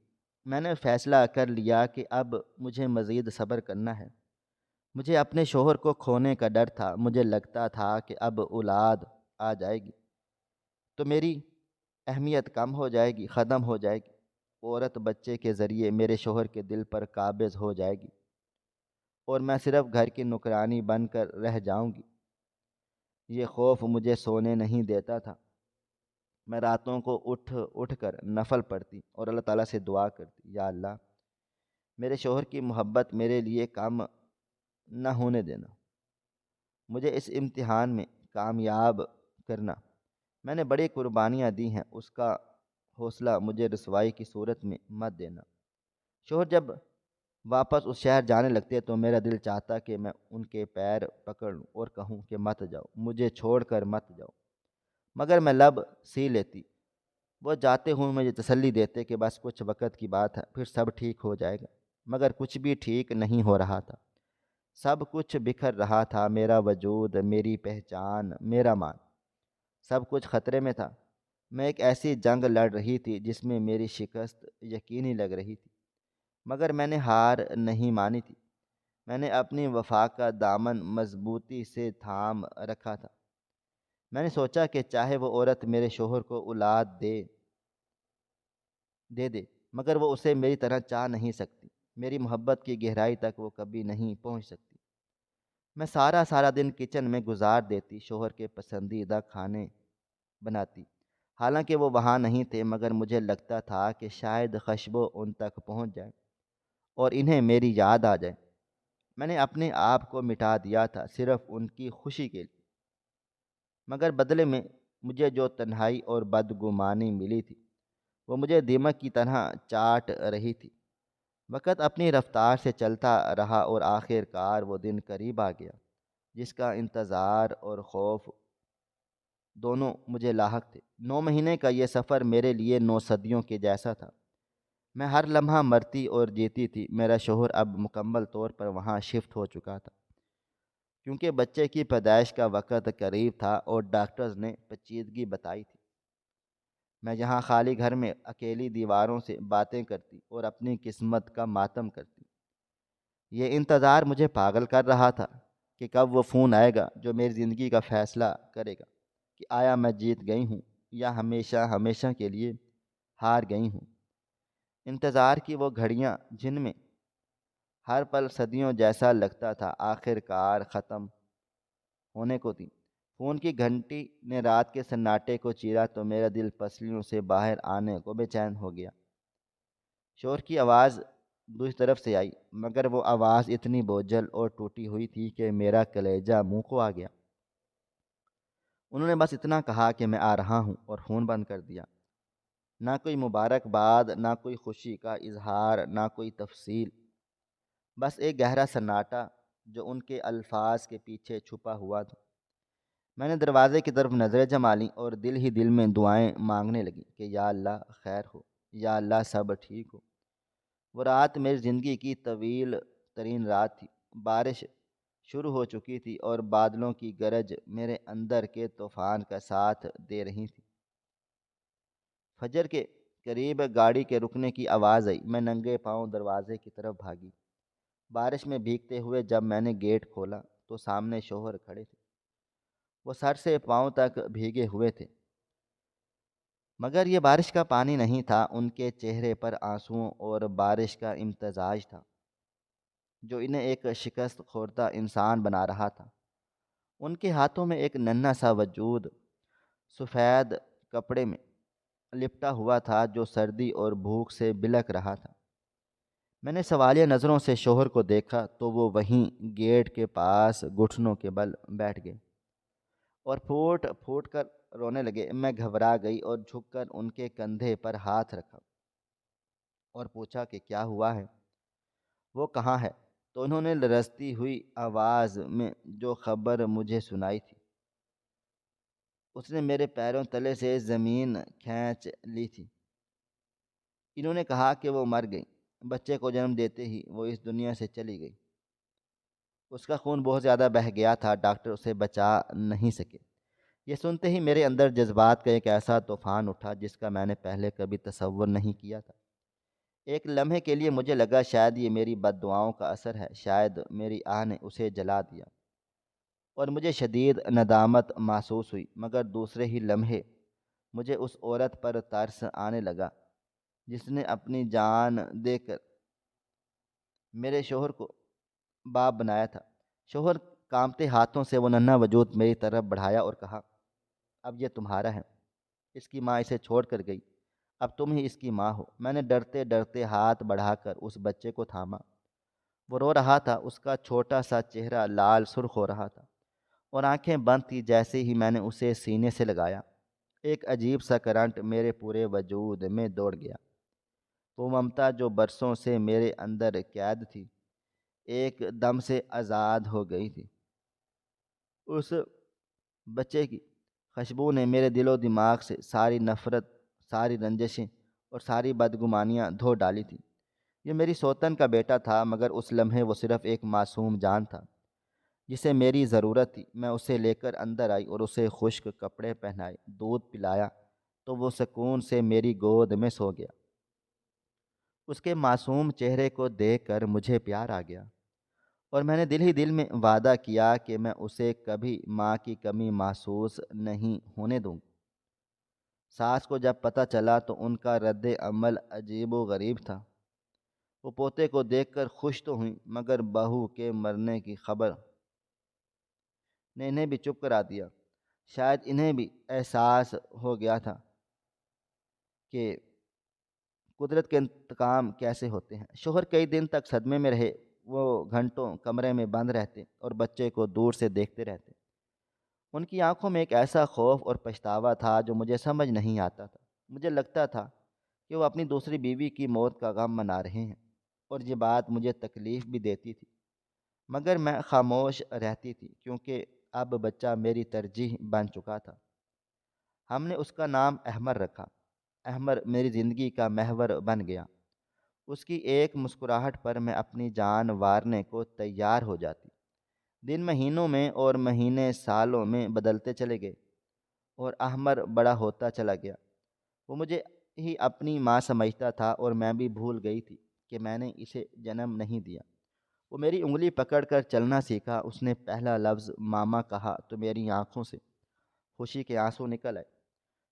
میں نے فیصلہ کر لیا کہ اب مجھے مزید صبر کرنا ہے۔ مجھے اپنے شوہر کو کھونے کا ڈر تھا، مجھے لگتا تھا کہ اب اولاد آ جائے گی تو میری اہمیت کم ہو جائے گی، ختم ہو جائے گی، عورت بچے کے ذریعے میرے شوہر کے دل پر قابض ہو جائے گی اور میں صرف گھر کی نوکرانی بن کر رہ جاؤں گی۔ یہ خوف مجھے سونے نہیں دیتا تھا۔ میں راتوں کو اٹھ اٹھ کر نفل پڑھتی اور اللہ تعالیٰ سے دعا کرتی، یا اللہ میرے شوہر کی محبت میرے لیے کم نہ ہونے دینا، مجھے اس امتحان میں کامیاب کرنا۔ میں نے بڑی قربانیاں دی ہیں، اس کا حوصلہ مجھے رسوائی کی صورت میں مت دینا۔ شوہر جب واپس اس شہر جانے لگتے تو میرا دل چاہتا کہ میں ان کے پیر پکڑ لوں اور کہوں کہ مت جاؤ، مجھے چھوڑ کر مت جاؤ، مگر میں لب سی لیتی۔ وہ جاتے ہوئے مجھے تسلی دیتے کہ بس کچھ وقت کی بات ہے، پھر سب ٹھیک ہو جائے گا، مگر کچھ بھی ٹھیک نہیں ہو رہا تھا۔ سب کچھ بکھر رہا تھا، میرا وجود، میری پہچان، میرا مان، سب کچھ خطرے میں تھا۔ میں ایک ایسی جنگ لڑ رہی تھی جس میں میری شکست یقینی لگ رہی تھی، مگر میں نے ہار نہیں مانی تھی۔ میں نے اپنی وفا کا دامن مضبوطی سے تھام رکھا تھا۔ میں نے سوچا کہ چاہے وہ عورت میرے شوہر کو اولاد دے دے مگر وہ اسے میری طرح چاہ نہیں سکتی، میری محبت کی گہرائی تک وہ کبھی نہیں پہنچ سکتی۔ میں سارا دن کچن میں گزار دیتی، شوہر کے پسندیدہ کھانے بناتی، حالانکہ وہ وہاں نہیں تھے، مگر مجھے لگتا تھا کہ شاید خوشبو ان تک پہنچ جائے اور انہیں میری یاد آ جائے۔ میں نے اپنے آپ کو مٹا دیا تھا صرف ان کی خوشی کے لیے، مگر بدلے میں مجھے جو تنہائی اور بدگمانی ملی تھی وہ مجھے دیمک کی طرح چاٹ رہی تھی۔ وقت اپنی رفتار سے چلتا رہا اور آخر کار وہ دن قریب آ گیا جس کا انتظار اور خوف دونوں مجھے لاحق تھے۔ 9 مہینے کا یہ سفر میرے لیے 9 صدیوں کے جیسا تھا۔ میں ہر لمحہ مرتی اور جیتی تھی۔ میرا شوہر اب مکمل طور پر وہاں شفٹ ہو چکا تھا کیونکہ بچے کی پیدائش کا وقت قریب تھا اور ڈاکٹرز نے پیچیدگی بتائی تھی۔ میں یہاں خالی گھر میں اکیلی دیواروں سے باتیں کرتی اور اپنی قسمت کا ماتم کرتی۔ یہ انتظار مجھے پاگل کر رہا تھا کہ کب وہ فون آئے گا جو میری زندگی کا فیصلہ کرے گا کہ آیا میں جیت گئی ہوں یا ہمیشہ ہمیشہ کے لیے ہار گئی ہوں۔ انتظار کی وہ گھڑیاں جن میں ہر پل صدیوں جیسا لگتا تھا آخر کار ختم ہونے کو تھی۔ فون کی گھنٹی نے رات کے سناٹے کو چیرا تو میرا دل پسلیوں سے باہر آنے کو بے چین ہو گیا۔ شور کی آواز دوسری طرف سے آئی، مگر وہ آواز اتنی بوجھل اور ٹوٹی ہوئی تھی کہ میرا کلیجہ منہ کو آ گیا۔ انہوں نے بس اتنا کہا کہ میں آ رہا ہوں اور فون بند کر دیا۔ نہ کوئی مبارکباد، نہ کوئی خوشی کا اظہار، نہ کوئی تفصیل، بس ایک گہرا سناٹا جو ان کے الفاظ کے پیچھے چھپا ہوا تھا۔ میں نے دروازے کی طرف نظریں جما لیں اور دل ہی دل میں دعائیں مانگنے لگی کہ یا اللہ خیر ہو، یا اللہ سب ٹھیک ہو۔ وہ رات میری زندگی کی طویل ترین رات تھی۔ بارش شروع ہو چکی تھی اور بادلوں کی گرج میرے اندر کے طوفان کا ساتھ دے رہی تھی۔ فجر کے قریب گاڑی کے رکنے کی آواز آئی۔ میں ننگے پاؤں دروازے کی طرف بھاگی۔ بارش میں بھیگتے ہوئے جب میں نے گیٹ کھولا تو سامنے شوہر کھڑے تھے۔ وہ سر سے پاؤں تک بھیگے ہوئے تھے، مگر یہ بارش کا پانی نہیں تھا، ان کے چہرے پر آنسوؤں اور بارش کا امتزاج تھا جو انہیں ایک شکست خوردہ انسان بنا رہا تھا۔ ان کے ہاتھوں میں ایک ننھا سا وجود سفید کپڑے میں لپٹا ہوا تھا جو سردی اور بھوک سے بلک رہا تھا۔ میں نے سوالیہ نظروں سے شوہر کو دیکھا تو وہ وہیں گیٹ کے پاس گھٹنوں کے بل بیٹھ گئے اور پھوٹ پھوٹ کر رونے لگے۔ میں گھبرا گئی اور جھک کر ان کے کندھے پر ہاتھ رکھا اور پوچھا کہ کیا ہوا ہے، وہ کہاں ہے؟ تو انہوں نے لرزتی ہوئی آواز میں جو خبر مجھے سنائی تھی اس نے میرے پیروں تلے سے زمین کھینچ لی تھی۔ انہوں نے کہا کہ وہ مر گئی، بچے کو جنم دیتے ہی وہ اس دنیا سے چلی گئی۔ اس کا خون بہت زیادہ بہہ گیا تھا، ڈاکٹر اسے بچا نہیں سکے۔ یہ سنتے ہی میرے اندر جذبات کا ایک ایسا طوفان اٹھا جس کا میں نے پہلے کبھی تصور نہیں کیا تھا۔ ایک لمحے کے لیے مجھے لگا شاید یہ میری بد دعاؤں کا اثر ہے، شاید میری آہ نے اسے جلا دیا، اور مجھے شدید ندامت محسوس ہوئی۔ مگر دوسرے ہی لمحے مجھے اس عورت پر ترس آنے لگا جس نے اپنی جان دے کر میرے شوہر کو باپ بنایا تھا۔ شوہر کانپتے ہاتھوں سے وہ ننھا وجود میری طرف بڑھایا اور کہا، اب یہ تمہارا ہے، اس کی ماں اسے چھوڑ کر گئی، اب تم ہی اس کی ماں ہو۔ میں نے ڈرتے ڈرتے ہاتھ بڑھا کر اس بچے کو تھاما۔ وہ رو رہا تھا، اس کا چھوٹا سا چہرہ لال سرخ ہو رہا تھا اور آنکھیں بند تھی۔ جیسے ہی میں نے اسے سینے سے لگایا ایک عجیب سا کرنٹ میرے پورے وجود میں دوڑ گیا۔ وہ ممتا جو برسوں سے میرے اندر قید تھی ایک دم سے آزاد ہو گئی تھی۔ اس بچے کی خوشبو نے میرے دل و دماغ سے ساری نفرت، ساری رنجشیں اور ساری بدگمانیاں دھو ڈالی تھیں۔ یہ میری سوتن کا بیٹا تھا، مگر اس لمحے وہ صرف ایک معصوم جان تھا جسے میری ضرورت تھی۔ میں اسے لے کر اندر آئی اور اسے خشک کپڑے پہنائے، دودھ پلایا تو وہ سکون سے میری گود میں سو گیا۔ اس کے معصوم چہرے کو دیکھ کر مجھے پیار آ گیا، اور میں نے دل ہی دل میں وعدہ کیا کہ میں اسے کبھی ماں کی کمی محسوس نہیں ہونے دوں گی۔ ساس کو جب پتہ چلا تو ان کا رد عمل عجیب و غریب تھا۔ وہ پوتے کو دیکھ کر خوش تو ہوئیں، مگر بہو کے مرنے کی خبر نے انہیں بھی چپ کرا دیا۔ شاید انہیں بھی احساس ہو گیا تھا کہ قدرت کے انتقام کیسے ہوتے ہیں۔ شوہر کئی دن تک صدمے میں رہے۔ وہ گھنٹوں کمرے میں بند رہتے اور بچے کو دور سے دیکھتے رہتے۔ ان کی آنکھوں میں ایک ایسا خوف اور پچھتاوا تھا جو مجھے سمجھ نہیں آتا تھا۔ مجھے لگتا تھا کہ وہ اپنی دوسری بیوی کی موت کا غم منا رہے ہیں، اور یہ بات مجھے تکلیف بھی دیتی تھی، مگر میں خاموش رہتی تھی کیونکہ اب بچہ میری ترجیح بن چکا تھا۔ ہم نے اس کا نام احمر رکھا۔ احمر میری زندگی کا محور بن گیا۔ اس کی ایک مسکراہٹ پر میں اپنی جان وارنے کو تیار ہو جاتی۔ دن مہینوں میں اور مہینے سالوں میں بدلتے چلے گئے، اور احمر بڑا ہوتا چلا گیا۔ وہ مجھے ہی اپنی ماں سمجھتا تھا، اور میں بھی بھول گئی تھی کہ میں نے اسے جنم نہیں دیا۔ وہ میری انگلی پکڑ کر چلنا سیکھا۔ اس نے پہلا لفظ ماما کہا تو میری آنکھوں سے خوشی کے آنسو نکل آئے۔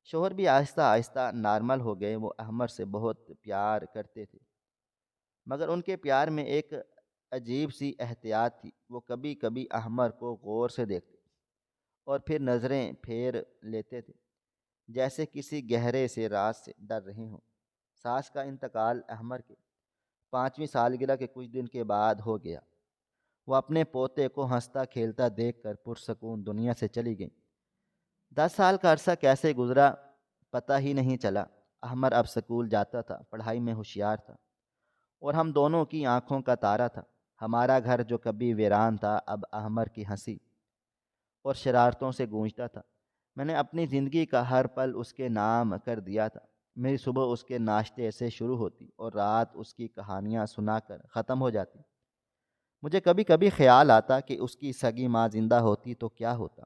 شوہر بھی آہستہ آہستہ نارمل ہو گئے۔ وہ احمر سے بہت پیار کرتے تھے، مگر ان کے پیار میں ایک عجیب سی احتیاط تھی۔ وہ کبھی کبھی احمر کو غور سے دیکھتے اور پھر نظریں پھیر لیتے تھے، جیسے کسی گہرے سے راز سے ڈر رہے ہوں۔ ساس کا انتقال احمر کے 5ویں سالگرہ کے کچھ دن کے بعد ہو گیا۔ وہ اپنے پوتے کو ہنستا کھیلتا دیکھ کر پرسکون دنیا سے چلی گئیں۔ 10 سال کا عرصہ کیسے گزرا پتہ ہی نہیں چلا۔ احمر اب سکول جاتا تھا، پڑھائی میں ہوشیار تھا، اور ہم دونوں کی آنکھوں کا تارا تھا۔ ہمارا گھر جو کبھی ویران تھا اب احمر کی ہنسی اور شرارتوں سے گونجتا تھا۔ میں نے اپنی زندگی کا ہر پل اس کے نام کر دیا تھا۔ میری صبح اس کے ناشتے سے شروع ہوتی اور رات اس کی کہانیاں سنا کر ختم ہو جاتی۔ مجھے کبھی کبھی خیال آتا کہ اس کی سگی ماں زندہ ہوتی تو کیا ہوتا،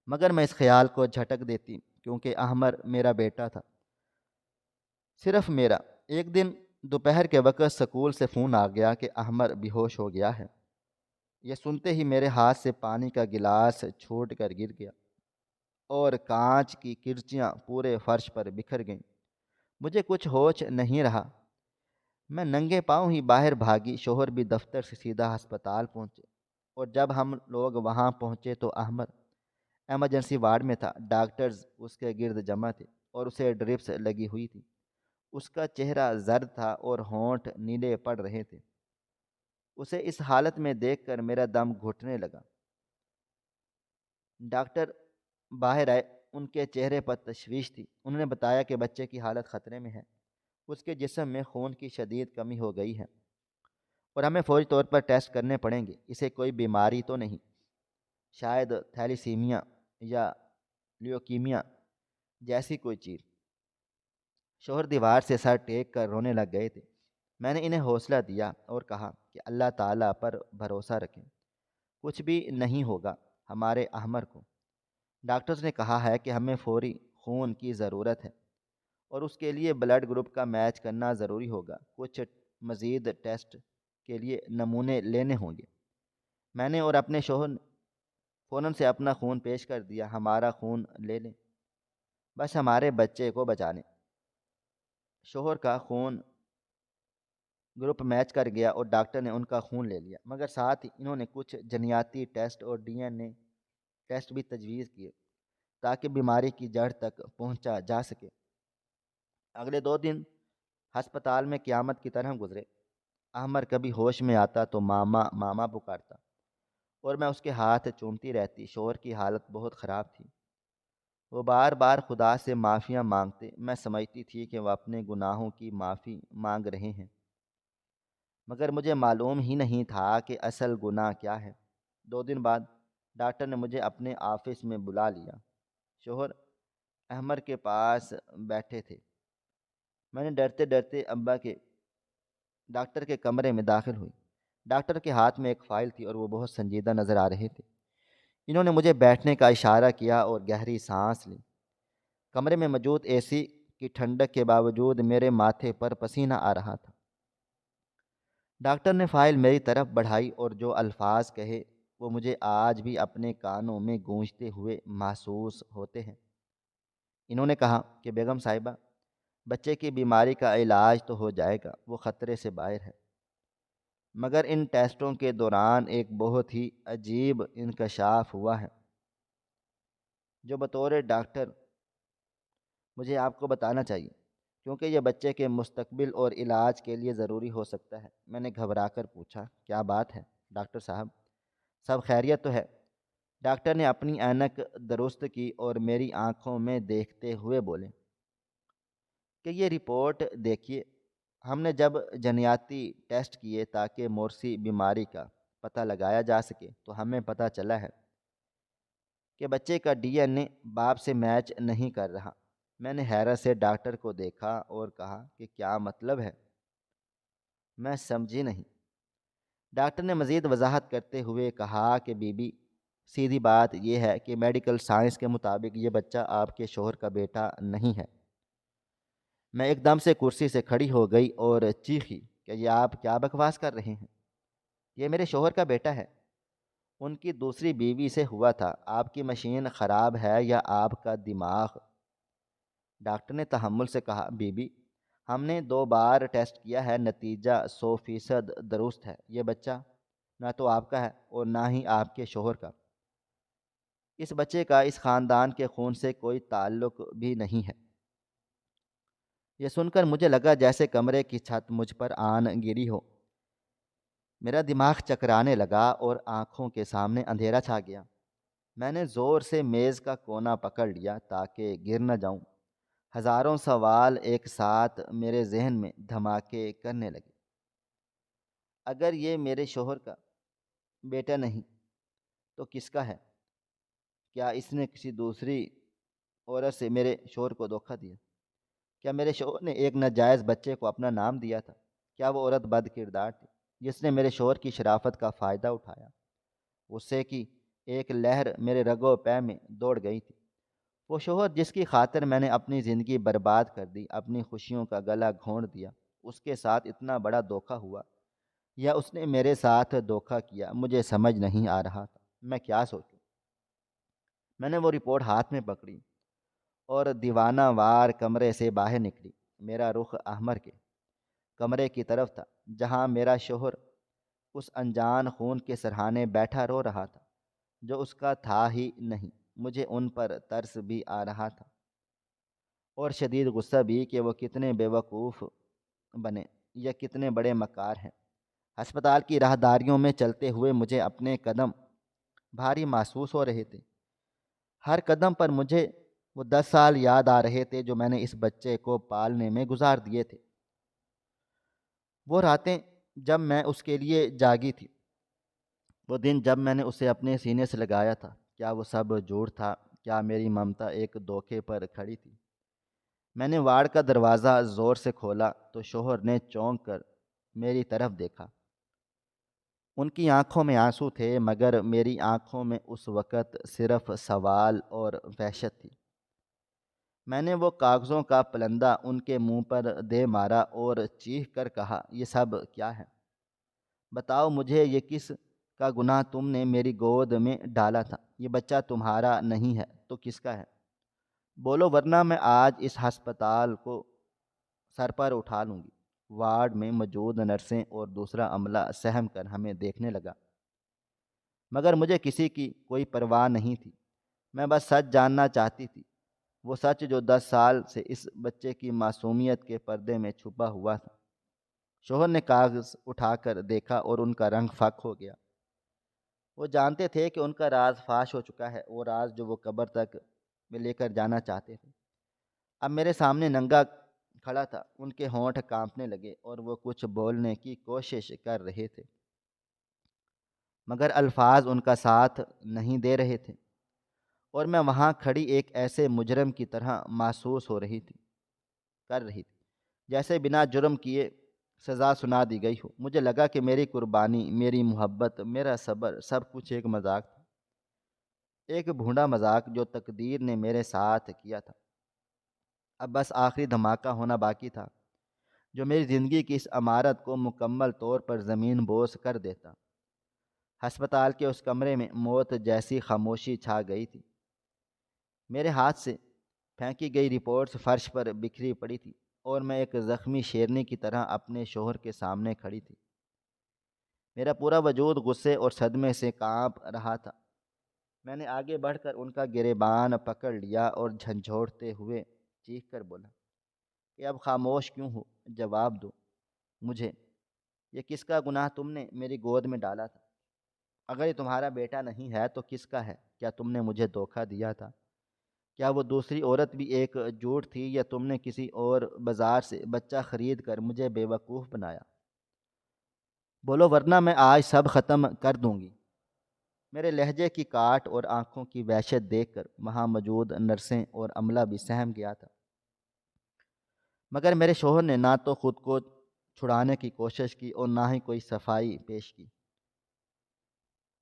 مگر میں اس خیال کو جھٹک دیتی کیونکہ احمر میرا بیٹا تھا، صرف میرا۔ ایک دن دوپہر کے وقت سکول سے فون آ گیا کہ احمر بے ہوش ہو گیا ہے۔ یہ سنتے ہی میرے ہاتھ سے پانی کا گلاس چھوٹ کر گر گیا، اور کانچ کی کرچیاں پورے فرش پر بکھر گئیں۔ مجھے کچھ ہوش نہیں رہا۔ میں ننگے پاؤں ہی باہر بھاگی۔ شوہر بھی دفتر سے سیدھا ہسپتال پہنچے، اور جب ہم لوگ وہاں پہنچے تو احمر ایمرجنسی وارڈ میں تھا۔ ڈاکٹرز اس کے گرد جمع تھے اور اسے ڈرپس لگی ہوئی تھی۔ اس کا چہرہ زرد تھا اور ہونٹ نیلے پڑ رہے تھے۔ اسے اس حالت میں دیکھ کر میرا دم گھٹنے لگا۔ ڈاکٹر باہر آئے۔ ان کے چہرے پر تشویش تھی۔ انہوں نے بتایا کہ بچے کی حالت خطرے میں ہے۔ اس کے جسم میں خون کی شدید کمی ہو گئی ہے، اور ہمیں فوری طور پر ٹیسٹ کرنے پڑیں گے۔ اسے کوئی بیماری تو نہیں، شاید تھیلیسیمیا یا لیوکیمیا جیسی کوئی چیز۔ شوہر دیوار سے سر ٹیک کر رونے لگ گئے تھے۔ میں نے انہیں حوصلہ دیا اور کہا کہ اللہ تعالیٰ پر بھروسہ رکھیں، کچھ بھی نہیں ہوگا ہمارے احمر کو۔ ڈاکٹرز نے کہا ہے کہ ہمیں فوری خون کی ضرورت ہے، اور اس کے لیے بلڈ گروپ کا میچ کرنا ضروری ہوگا۔ کچھ مزید ٹیسٹ کے لیے نمونے لینے ہوں گے۔ میں نے اور اپنے شوہر نے فوراً سے اپنا خون پیش کر دیا۔ ہمارا خون لے لیں، بس ہمارے بچے کو بچا لیں۔ شوہر کا خون گروپ میچ کر گیا اور ڈاکٹر نے ان کا خون لے لیا، مگر ساتھ ہی انہوں نے کچھ جنیاتی ٹیسٹ اور DNA ٹیسٹ بھی تجویز کیے تاکہ بیماری کی جڑ تک پہنچا جا سکے۔ اگلے 2 دن ہسپتال میں قیامت کی طرح گزرے۔ احمر کبھی ہوش میں آتا تو ماما ماما پکارتا، اور میں اس کے ہاتھ چومتی رہتی۔ شوہر کی حالت بہت خراب تھی۔ وہ بار بار خدا سے معافیاں مانگتے۔ میں سمجھتی تھی کہ وہ اپنے گناہوں کی معافی مانگ رہے ہیں، مگر مجھے معلوم ہی نہیں تھا کہ اصل گناہ کیا ہے۔ 2 دن بعد ڈاکٹر نے مجھے اپنے آفس میں بلا لیا۔ شوہر احمر کے پاس بیٹھے تھے۔ میں نے ڈرتے ڈرتے ابا کے ڈاکٹر کے کمرے میں داخل ہوئی۔ ڈاکٹر کے ہاتھ میں ایک فائل تھی اور وہ بہت سنجیدہ نظر آ رہے تھے۔ انہوں نے مجھے بیٹھنے کا اشارہ کیا اور گہری سانس لی۔ کمرے میں موجود اے سی کی ٹھنڈک کے باوجود میرے ماتھے پر پسینہ آ رہا تھا۔ ڈاکٹر نے فائل میری طرف بڑھائی اور جو الفاظ کہے وہ مجھے آج بھی اپنے کانوں میں گونجتے ہوئے محسوس ہوتے ہیں۔ انہوں نے کہا کہ بیگم صاحبہ، بچے کی بیماری کا علاج تو ہو جائے گا، وہ خطرے سے باہر ہے، مگر ان ٹیسٹوں کے دوران ایک بہت ہی عجیب انکشاف ہوا ہے جو بطور ڈاکٹر مجھے آپ کو بتانا چاہیے، کیونکہ یہ بچے کے مستقبل اور علاج کے لیے ضروری ہو سکتا ہے۔ میں نے گھبرا کر پوچھا، کیا بات ہے ڈاکٹر صاحب؟ سب خیریت تو ہے؟ ڈاکٹر نے اپنی اینک درست کی اور میری آنکھوں میں دیکھتے ہوئے بولے کہ یہ رپورٹ دیکھیے، ہم نے جب جنیاتی ٹیسٹ کیے تاکہ مورسی بیماری کا پتہ لگایا جا سکے تو ہمیں پتہ چلا ہے کہ بچے کا ڈی این اے باپ سے میچ نہیں کر رہا۔ میں نے حیرت سے ڈاکٹر کو دیکھا اور کہا کہ کیا مطلب ہے؟ میں سمجھی نہیں۔ ڈاکٹر نے مزید وضاحت کرتے ہوئے کہا کہ بی بی، سیدھی بات یہ ہے کہ میڈیکل سائنس کے مطابق یہ بچہ آپ کے شوہر کا بیٹا نہیں ہے۔ میں ایک دم سے کرسی سے کھڑی ہو گئی اور چیخی کہ یہ آپ کیا بکواس کر رہے ہیں؟ یہ میرے شوہر کا بیٹا ہے، ان کی دوسری بیوی سے ہوا تھا۔ آپ کی مشین خراب ہے یا آپ کا دماغ؟ ڈاکٹر نے تحمل سے کہا، بی بی، ہم نے 2 بار ٹیسٹ کیا ہے، نتیجہ 100% درست ہے۔ یہ بچہ نہ تو آپ کا ہے اور نہ ہی آپ کے شوہر کا۔ اس بچے کا اس خاندان کے خون سے کوئی تعلق بھی نہیں ہے۔ یہ سن کر مجھے لگا جیسے کمرے کی چھت مجھ پر آن گری ہو۔ میرا دماغ چکرانے لگا اور آنکھوں کے سامنے اندھیرا چھا گیا۔ میں نے زور سے میز کا کونا پکڑ لیا تاکہ گر نہ جاؤں۔ ہزاروں سوال ایک ساتھ میرے ذہن میں دھماکے کرنے لگے۔ اگر یہ میرے شوہر کا بیٹا نہیں تو کس کا ہے؟ کیا اس نے کسی دوسری عورت سے میرے شوہر کو دھوکہ دیا؟ کیا میرے شوہر نے ایک ناجائز بچے کو اپنا نام دیا تھا؟ کیا وہ عورت بد کردار تھی جس نے میرے شوہر کی شرافت کا فائدہ اٹھایا؟ غصے کی ایک لہر میرے رگو پے میں دوڑ گئی تھی۔ وہ شوہر جس کی خاطر میں نے اپنی زندگی برباد کر دی، اپنی خوشیوں کا گلا گھونٹ دیا، اس کے ساتھ اتنا بڑا دھوکہ ہوا، یا اس نے میرے ساتھ دھوکہ کیا؟ مجھے سمجھ نہیں آ رہا تھا میں کیا سوچوں۔ میں نے وہ رپورٹ ہاتھ میں پکڑی اور دیوانہ وار کمرے سے باہر نکلی۔ میرا رخ احمر کے کمرے کی طرف تھا جہاں میرا شوہر اس انجان خون کے سرہانے بیٹھا رو رہا تھا جو اس کا تھا ہی نہیں۔ مجھے ان پر ترس بھی آ رہا تھا اور شدید غصہ بھی کہ وہ کتنے بے وقوف بنے یا کتنے بڑے مکار ہیں۔ ہسپتال کی راہداریوں میں چلتے ہوئے مجھے اپنے قدم بھاری محسوس ہو رہے تھے۔ ہر قدم پر مجھے وہ 10 سال یاد آ رہے تھے جو میں نے اس بچے کو پالنے میں گزار دیے تھے۔ وہ راتیں جب میں اس کے لیے جاگی تھی، وہ دن جب میں نے اسے اپنے سینے سے لگایا تھا۔ کیا وہ سب جھوٹ تھا؟ کیا میری ممتا ایک دھوکے پر کھڑی تھی؟ میں نے وارڈ کا دروازہ زور سے کھولا تو شوہر نے چونک کر میری طرف دیکھا۔ ان کی آنکھوں میں آنسو تھے، مگر میری آنکھوں میں اس وقت صرف سوال اور وحشت تھی۔ میں نے وہ کاغذوں کا پلندہ ان کے منہ پر دے مارا اور چیخ کر کہا، یہ سب کیا ہے؟ بتاؤ مجھے، یہ کس کا گناہ تم نے میری گود میں ڈالا تھا؟ یہ بچہ تمہارا نہیں ہے تو کس کا ہے؟ بولو ورنہ میں آج اس ہسپتال کو سر پر اٹھا لوں گی۔ وارڈ میں موجود نرسیں اور دوسرا عملہ سہم کر ہمیں دیکھنے لگا، مگر مجھے کسی کی کوئی پرواہ نہیں تھی۔ میں بس سچ جاننا چاہتی تھی، وہ سچ جو 10 سال سے اس بچے کی معصومیت کے پردے میں چھپا ہوا تھا۔ شوہر نے کاغذ اٹھا کر دیکھا اور ان کا رنگ فاق ہو گیا۔ وہ جانتے تھے کہ ان کا راز فاش ہو چکا ہے، وہ راز جو وہ قبر تک میں لے کر جانا چاہتے تھے۔ اب میرے سامنے ننگا کھڑا تھا، ان کے ہونٹ کانپنے لگے اور وہ کچھ بولنے کی کوشش کر رہے تھے، مگر الفاظ ان کا ساتھ نہیں دے رہے تھے، اور میں وہاں کھڑی ایک ایسے مجرم کی طرح محسوس کر رہی تھی جیسے بنا جرم کیے سزا سنا دی گئی ہو۔ مجھے لگا کہ میری قربانی، میری محبت، میرا صبر، سب کچھ ایک مذاق تھا، ایک بھونڈا مذاق جو تقدیر نے میرے ساتھ کیا تھا۔ اب بس آخری دھماکہ ہونا باقی تھا جو میری زندگی کی اس عمارت کو مکمل طور پر زمین بوس کر دیتا۔ ہسپتال کے اس کمرے میں موت جیسی خاموشی چھا گئی تھی۔ میرے ہاتھ سے پھینکی گئی رپورٹس فرش پر بکھری پڑی تھی، اور میں ایک زخمی شیرنی کی طرح اپنے شوہر کے سامنے کھڑی تھی۔ میرا پورا وجود غصے اور صدمے سے کانپ رہا تھا۔ میں نے آگے بڑھ کر ان کا گریبان پکڑ لیا اور جھنجھوڑتے ہوئے چیخ کر بولا کہ اب خاموش کیوں ہو؟ جواب دو مجھے، یہ کس کا گناہ تم نے میری گود میں ڈالا تھا؟ اگر یہ تمہارا بیٹا نہیں ہے تو کس کا ہے؟ کیا تم نے مجھے دھوکہ دیا تھا؟ کیا وہ دوسری عورت بھی ایک جھوٹ تھی، یا تم نے کسی اور بازار سے بچہ خرید کر مجھے بے وقوف بنایا؟ بولو ورنہ میں آج سب ختم کر دوں گی۔ میرے لہجے کی کاٹ اور آنکھوں کی وحشت دیکھ کر وہاں موجود نرسیں اور عملہ بھی سہم گیا تھا، مگر میرے شوہر نے نہ تو خود کو چھڑانے کی کوشش کی اور نہ ہی کوئی صفائی پیش کی۔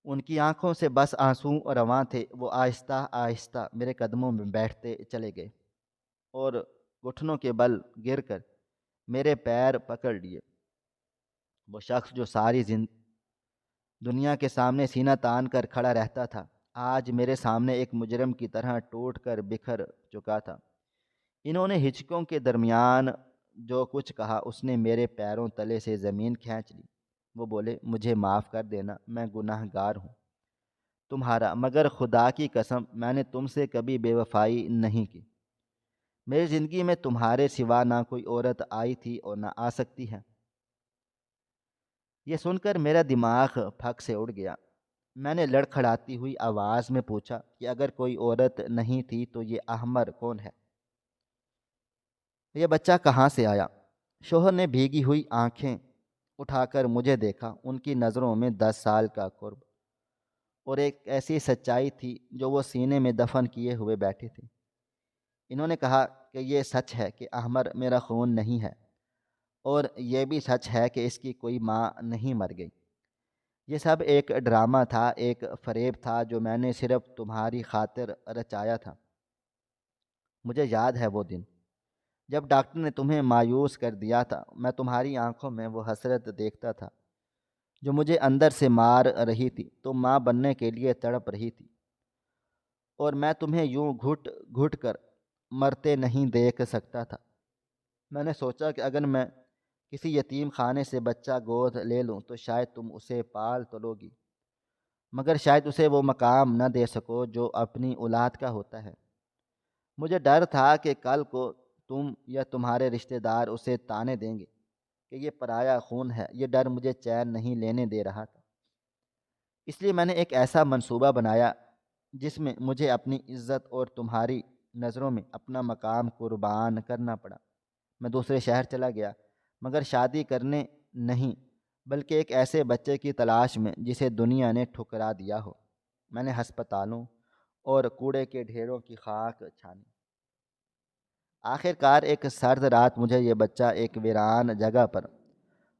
ان کی آنکھوں سے بس آنسو رواں تھے۔ وہ آہستہ آہستہ میرے قدموں میں بیٹھتے چلے گئے اور گھٹنوں کے بل گر کر میرے پیر پکڑ لیے۔ وہ شخص جو ساری دنیا کے سامنے سینہ تان کر کھڑا رہتا تھا، آج میرے سامنے ایک مجرم کی طرح ٹوٹ کر بکھر چکا تھا۔ انہوں نے ہچکوں کے درمیان جو کچھ کہا، اس نے میرے پیروں تلے سے زمین کھینچ لی۔ وہ بولے، مجھے معاف کر دینا، میں گناہ گار ہوں تمہارا، مگر خدا کی قسم میں نے تم سے کبھی بے وفائی نہیں کی۔ میری زندگی میں تمہارے سوا نہ کوئی عورت آئی تھی اور نہ آ سکتی ہے۔ یہ سن کر میرا دماغ پھک سے اڑ گیا۔ میں نے لڑکھڑاتی ہوئی آواز میں پوچھا کہ اگر کوئی عورت نہیں تھی تو یہ احمر کون ہے؟ یہ بچہ کہاں سے آیا؟ شوہر نے بھیگی ہوئی آنکھیں اٹھا کر مجھے دیکھا۔ ان کی نظروں میں 10 سال کا قرب اور ایک ایسی سچائی تھی جو وہ سینے میں دفن کیے ہوئے بیٹھے تھے۔ انہوں نے کہا کہ یہ سچ ہے کہ احمر میرا خون نہیں ہے، اور یہ بھی سچ ہے کہ اس کی کوئی ماں نہیں مر گئی۔ یہ سب ایک ڈرامہ تھا، ایک فریب تھا جو میں نے صرف تمہاری خاطر رچایا تھا۔ مجھے یاد ہے وہ دن جب ڈاکٹر نے تمہیں مایوس کر دیا تھا۔ میں تمہاری آنکھوں میں وہ حسرت دیکھتا تھا جو مجھے اندر سے مار رہی تھی۔ تم ماں بننے کے لیے تڑپ رہی تھی، اور میں تمہیں یوں گھٹ گھٹ کر مرتے نہیں دیکھ سکتا تھا۔ میں نے سوچا کہ اگر میں کسی یتیم خانے سے بچہ گود لے لوں تو شاید تم اسے پال تو لو گی، مگر شاید اسے وہ مقام نہ دے سکو جو اپنی اولاد کا ہوتا ہے۔ مجھے ڈر تھا کہ کل کو تم یا تمہارے رشتہ دار اسے طعنے دیں گے کہ یہ پرایا خون ہے۔ یہ ڈر مجھے چین نہیں لینے دے رہا تھا۔ اس لیے میں نے ایک ایسا منصوبہ بنایا جس میں مجھے اپنی عزت اور تمہاری نظروں میں اپنا مقام قربان کرنا پڑا۔ میں دوسرے شہر چلا گیا، مگر شادی کرنے نہیں، بلکہ ایک ایسے بچے کی تلاش میں جسے دنیا نے ٹھکرا دیا ہو۔ میں نے ہسپتالوں اور کوڑے کے ڈھیروں کی خاک چھانی۔ آخر کار ایک سرد رات مجھے یہ بچہ ایک ویران جگہ پر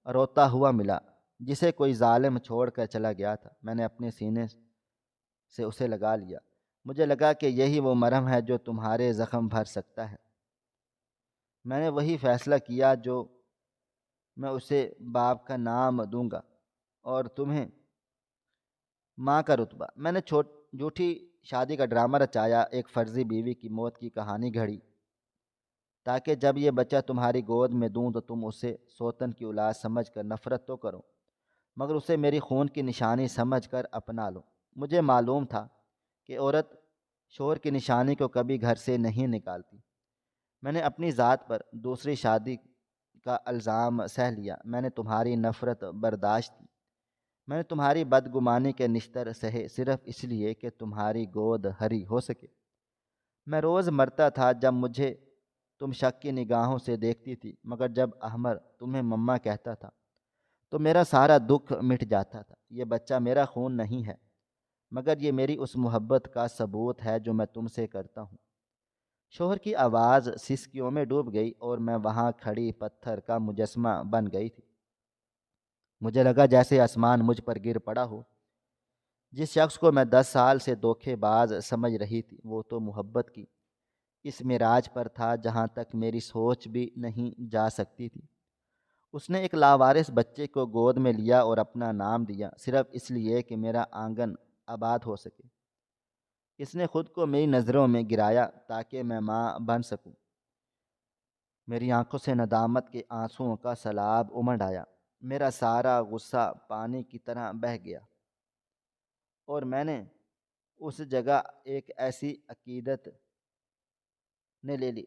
روتا ہوا ملا جسے کوئی ظالم چھوڑ کر چلا گیا تھا۔ میں نے اپنے سینے سے اسے لگا لیا۔ مجھے لگا کہ یہی وہ مرہم ہے جو تمہارے زخم بھر سکتا ہے۔ میں نے وہی فیصلہ کیا جو میں اسے باپ کا نام دوں گا اور تمہیں ماں کا رتبہ۔ میں نے جھوٹی شادی کا ڈرامہ رچایا، ایک فرضی بیوی کی موت کی کہانی گھڑی تاکہ جب یہ بچہ تمہاری گود میں دوں تو تم اسے سوتن کی اولاد سمجھ کر نفرت تو کرو، مگر اسے میری خون کی نشانی سمجھ کر اپنا لو۔ مجھے معلوم تھا کہ عورت شوہر کی نشانی کو کبھی گھر سے نہیں نکالتی۔ میں نے اپنی ذات پر دوسری شادی کا الزام سہ لیا۔ میں نے تمہاری نفرت برداشت کی۔ میں نے تمہاری بدگمانی کے نشتر سہے صرف اس لیے کہ تمہاری گود ہری ہو سکے۔ میں روز مرتا تھا جب مجھے تم شک کی نگاہوں سے دیکھتی تھی، مگر جب احمر تمہیں مما کہتا تھا تو میرا سارا دکھ مٹ جاتا تھا۔ یہ بچہ میرا خون نہیں ہے، مگر یہ میری اس محبت کا ثبوت ہے جو میں تم سے کرتا ہوں۔ شوہر کی آواز سسکیوں میں ڈوب گئی اور میں وہاں کھڑی پتھر کا مجسمہ بن گئی تھی۔ مجھے لگا جیسے آسمان مجھ پر گر پڑا ہو۔ جس شخص کو میں 10 سال سے دھوکے باز سمجھ رہی تھی، وہ تو محبت کی اس معراج پر تھا جہاں تک میری سوچ بھی نہیں جا سکتی تھی۔ اس نے ایک لاوارث بچے کو گود میں لیا اور اپنا نام دیا، صرف اس لیے کہ میرا آنگن آباد ہو سکے۔ اس نے خود کو میری نظروں میں گرایا تاکہ میں ماں بن سکوں۔ میری آنکھوں سے ندامت کے آنسوؤں کا سیلاب امڑ آیا۔ میرا سارا غصہ پانی کی طرح بہہ گیا اور میں نے اس جگہ ایک ایسی عقیدت نے لے لی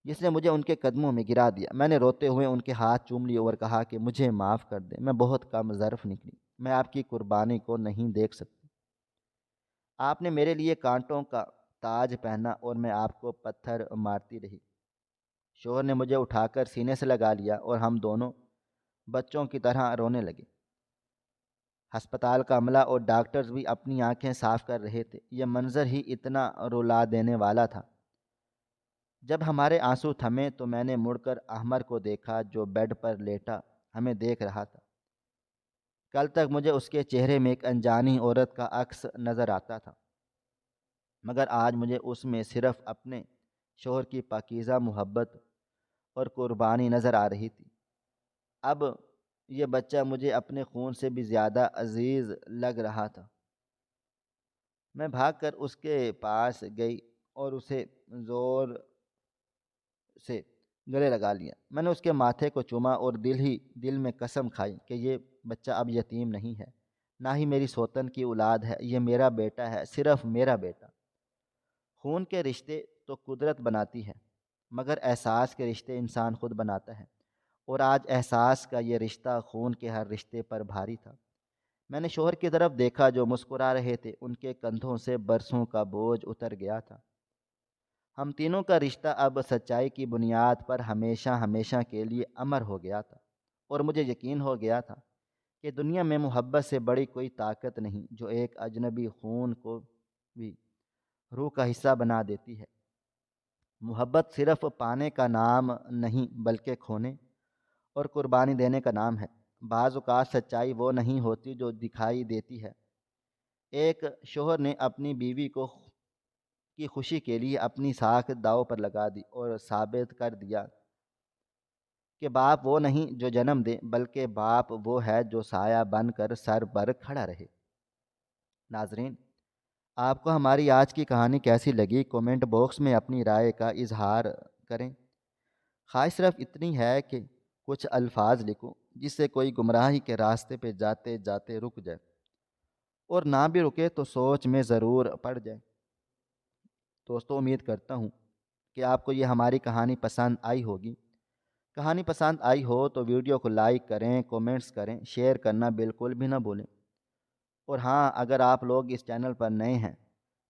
جس نے مجھے ان کے قدموں میں گرا دیا۔ میں نے روتے ہوئے ان کے ہاتھ چوم لیے اور کہا کہ مجھے معاف کر دیں، میں بہت کم ظرف نکلی، میں آپ کی قربانی کو نہیں دیکھ سکتی۔ آپ نے میرے لیے کانٹوں کا تاج پہنا اور میں آپ کو پتھر مارتی رہی۔ شوہر نے مجھے اٹھا کر سینے سے لگا لیا اور ہم دونوں بچوں کی طرح رونے لگے۔ ہسپتال کا عملہ اور ڈاکٹرز بھی اپنی آنکھیں صاف کر رہے تھے۔ یہ منظر ہی اتنا رلا دینے والا تھا۔ جب ہمارے آنسو تھمے تو میں نے مڑ کر احمر کو دیکھا جو بیڈ پر لیٹا ہمیں دیکھ رہا تھا۔ کل تک مجھے اس کے چہرے میں ایک انجانی عورت کا عکس نظر آتا تھا، مگر آج مجھے اس میں صرف اپنے شوہر کی پاکیزہ محبت اور قربانی نظر آ رہی تھی۔ اب یہ بچہ مجھے اپنے خون سے بھی زیادہ عزیز لگ رہا تھا۔ میں بھاگ کر اس کے پاس گئی اور اسے زور سے گلے لگا لیا۔ میں نے اس کے ماتھے کو چوما اور دل میں قسم کھائی کہ یہ بچہ اب یتیم نہیں ہے، نہ ہی میری سوتن کی اولاد ہے، یہ میرا بیٹا ہے، صرف میرا بیٹا۔ خون کے رشتے تو قدرت بناتی ہے، مگر احساس کے رشتے انسان خود بناتا ہے، اور آج احساس کا یہ رشتہ خون کے ہر رشتے پر بھاری تھا۔ میں نے شوہر کی طرف دیکھا جو مسکرا رہے تھے، ان کے کندھوں سے برسوں کا بوجھ اتر گیا تھا۔ ہم تینوں کا رشتہ اب سچائی کی بنیاد پر ہمیشہ ہمیشہ کے لیے امر ہو گیا تھا، اور مجھے یقین ہو گیا تھا کہ دنیا میں محبت سے بڑی کوئی طاقت نہیں جو ایک اجنبی خون کو بھی روح کا حصہ بنا دیتی ہے۔ محبت صرف پانے کا نام نہیں بلکہ کھونے اور قربانی دینے کا نام ہے۔ بعض اوقات سچائی وہ نہیں ہوتی جو دکھائی دیتی ہے۔ ایک شوہر نے اپنی بیوی کی خوشی کے لیے اپنی ساکھ داؤ پر لگا دی اور ثابت کر دیا کہ باپ وہ نہیں جو جنم دے، بلکہ باپ وہ ہے جو سایہ بن کر سر پر کھڑا رہے۔ ناظرین، آپ کو ہماری آج کی کہانی کیسی لگی؟ کومنٹ باکس میں اپنی رائے کا اظہار کریں۔ خواہش صرف اتنی ہے کہ کچھ الفاظ لکھوں جس سے کوئی گمراہی کے راستے پہ جاتے جاتے رک جائے، اور نہ بھی رکے تو سوچ میں ضرور پڑ جائے۔ دوستو، امید کرتا ہوں کہ آپ کو یہ ہماری کہانی پسند آئی ہوگی۔ کہانی پسند آئی ہو تو ویڈیو کو لائک کریں، کومنٹس کریں، شیئر کرنا بالکل بھی نہ بھولیں۔ اور ہاں، اگر آپ لوگ اس چینل پر نئے ہیں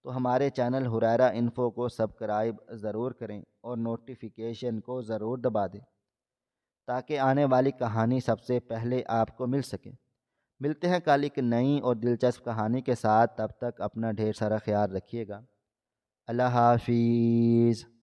تو ہمارے چینل حریرہ انفو کو سبسکرائب ضرور کریں اور نوٹیفیکیشن کو ضرور دبا دیں تاکہ آنے والی کہانی سب سے پہلے آپ کو مل سکے۔ ملتے ہیں کل ایک نئی اور دلچسپ کہانی کے ساتھ، تب تک اپنا ڈھیر سارا خیال رکھیے گا۔ اللہ حافظ۔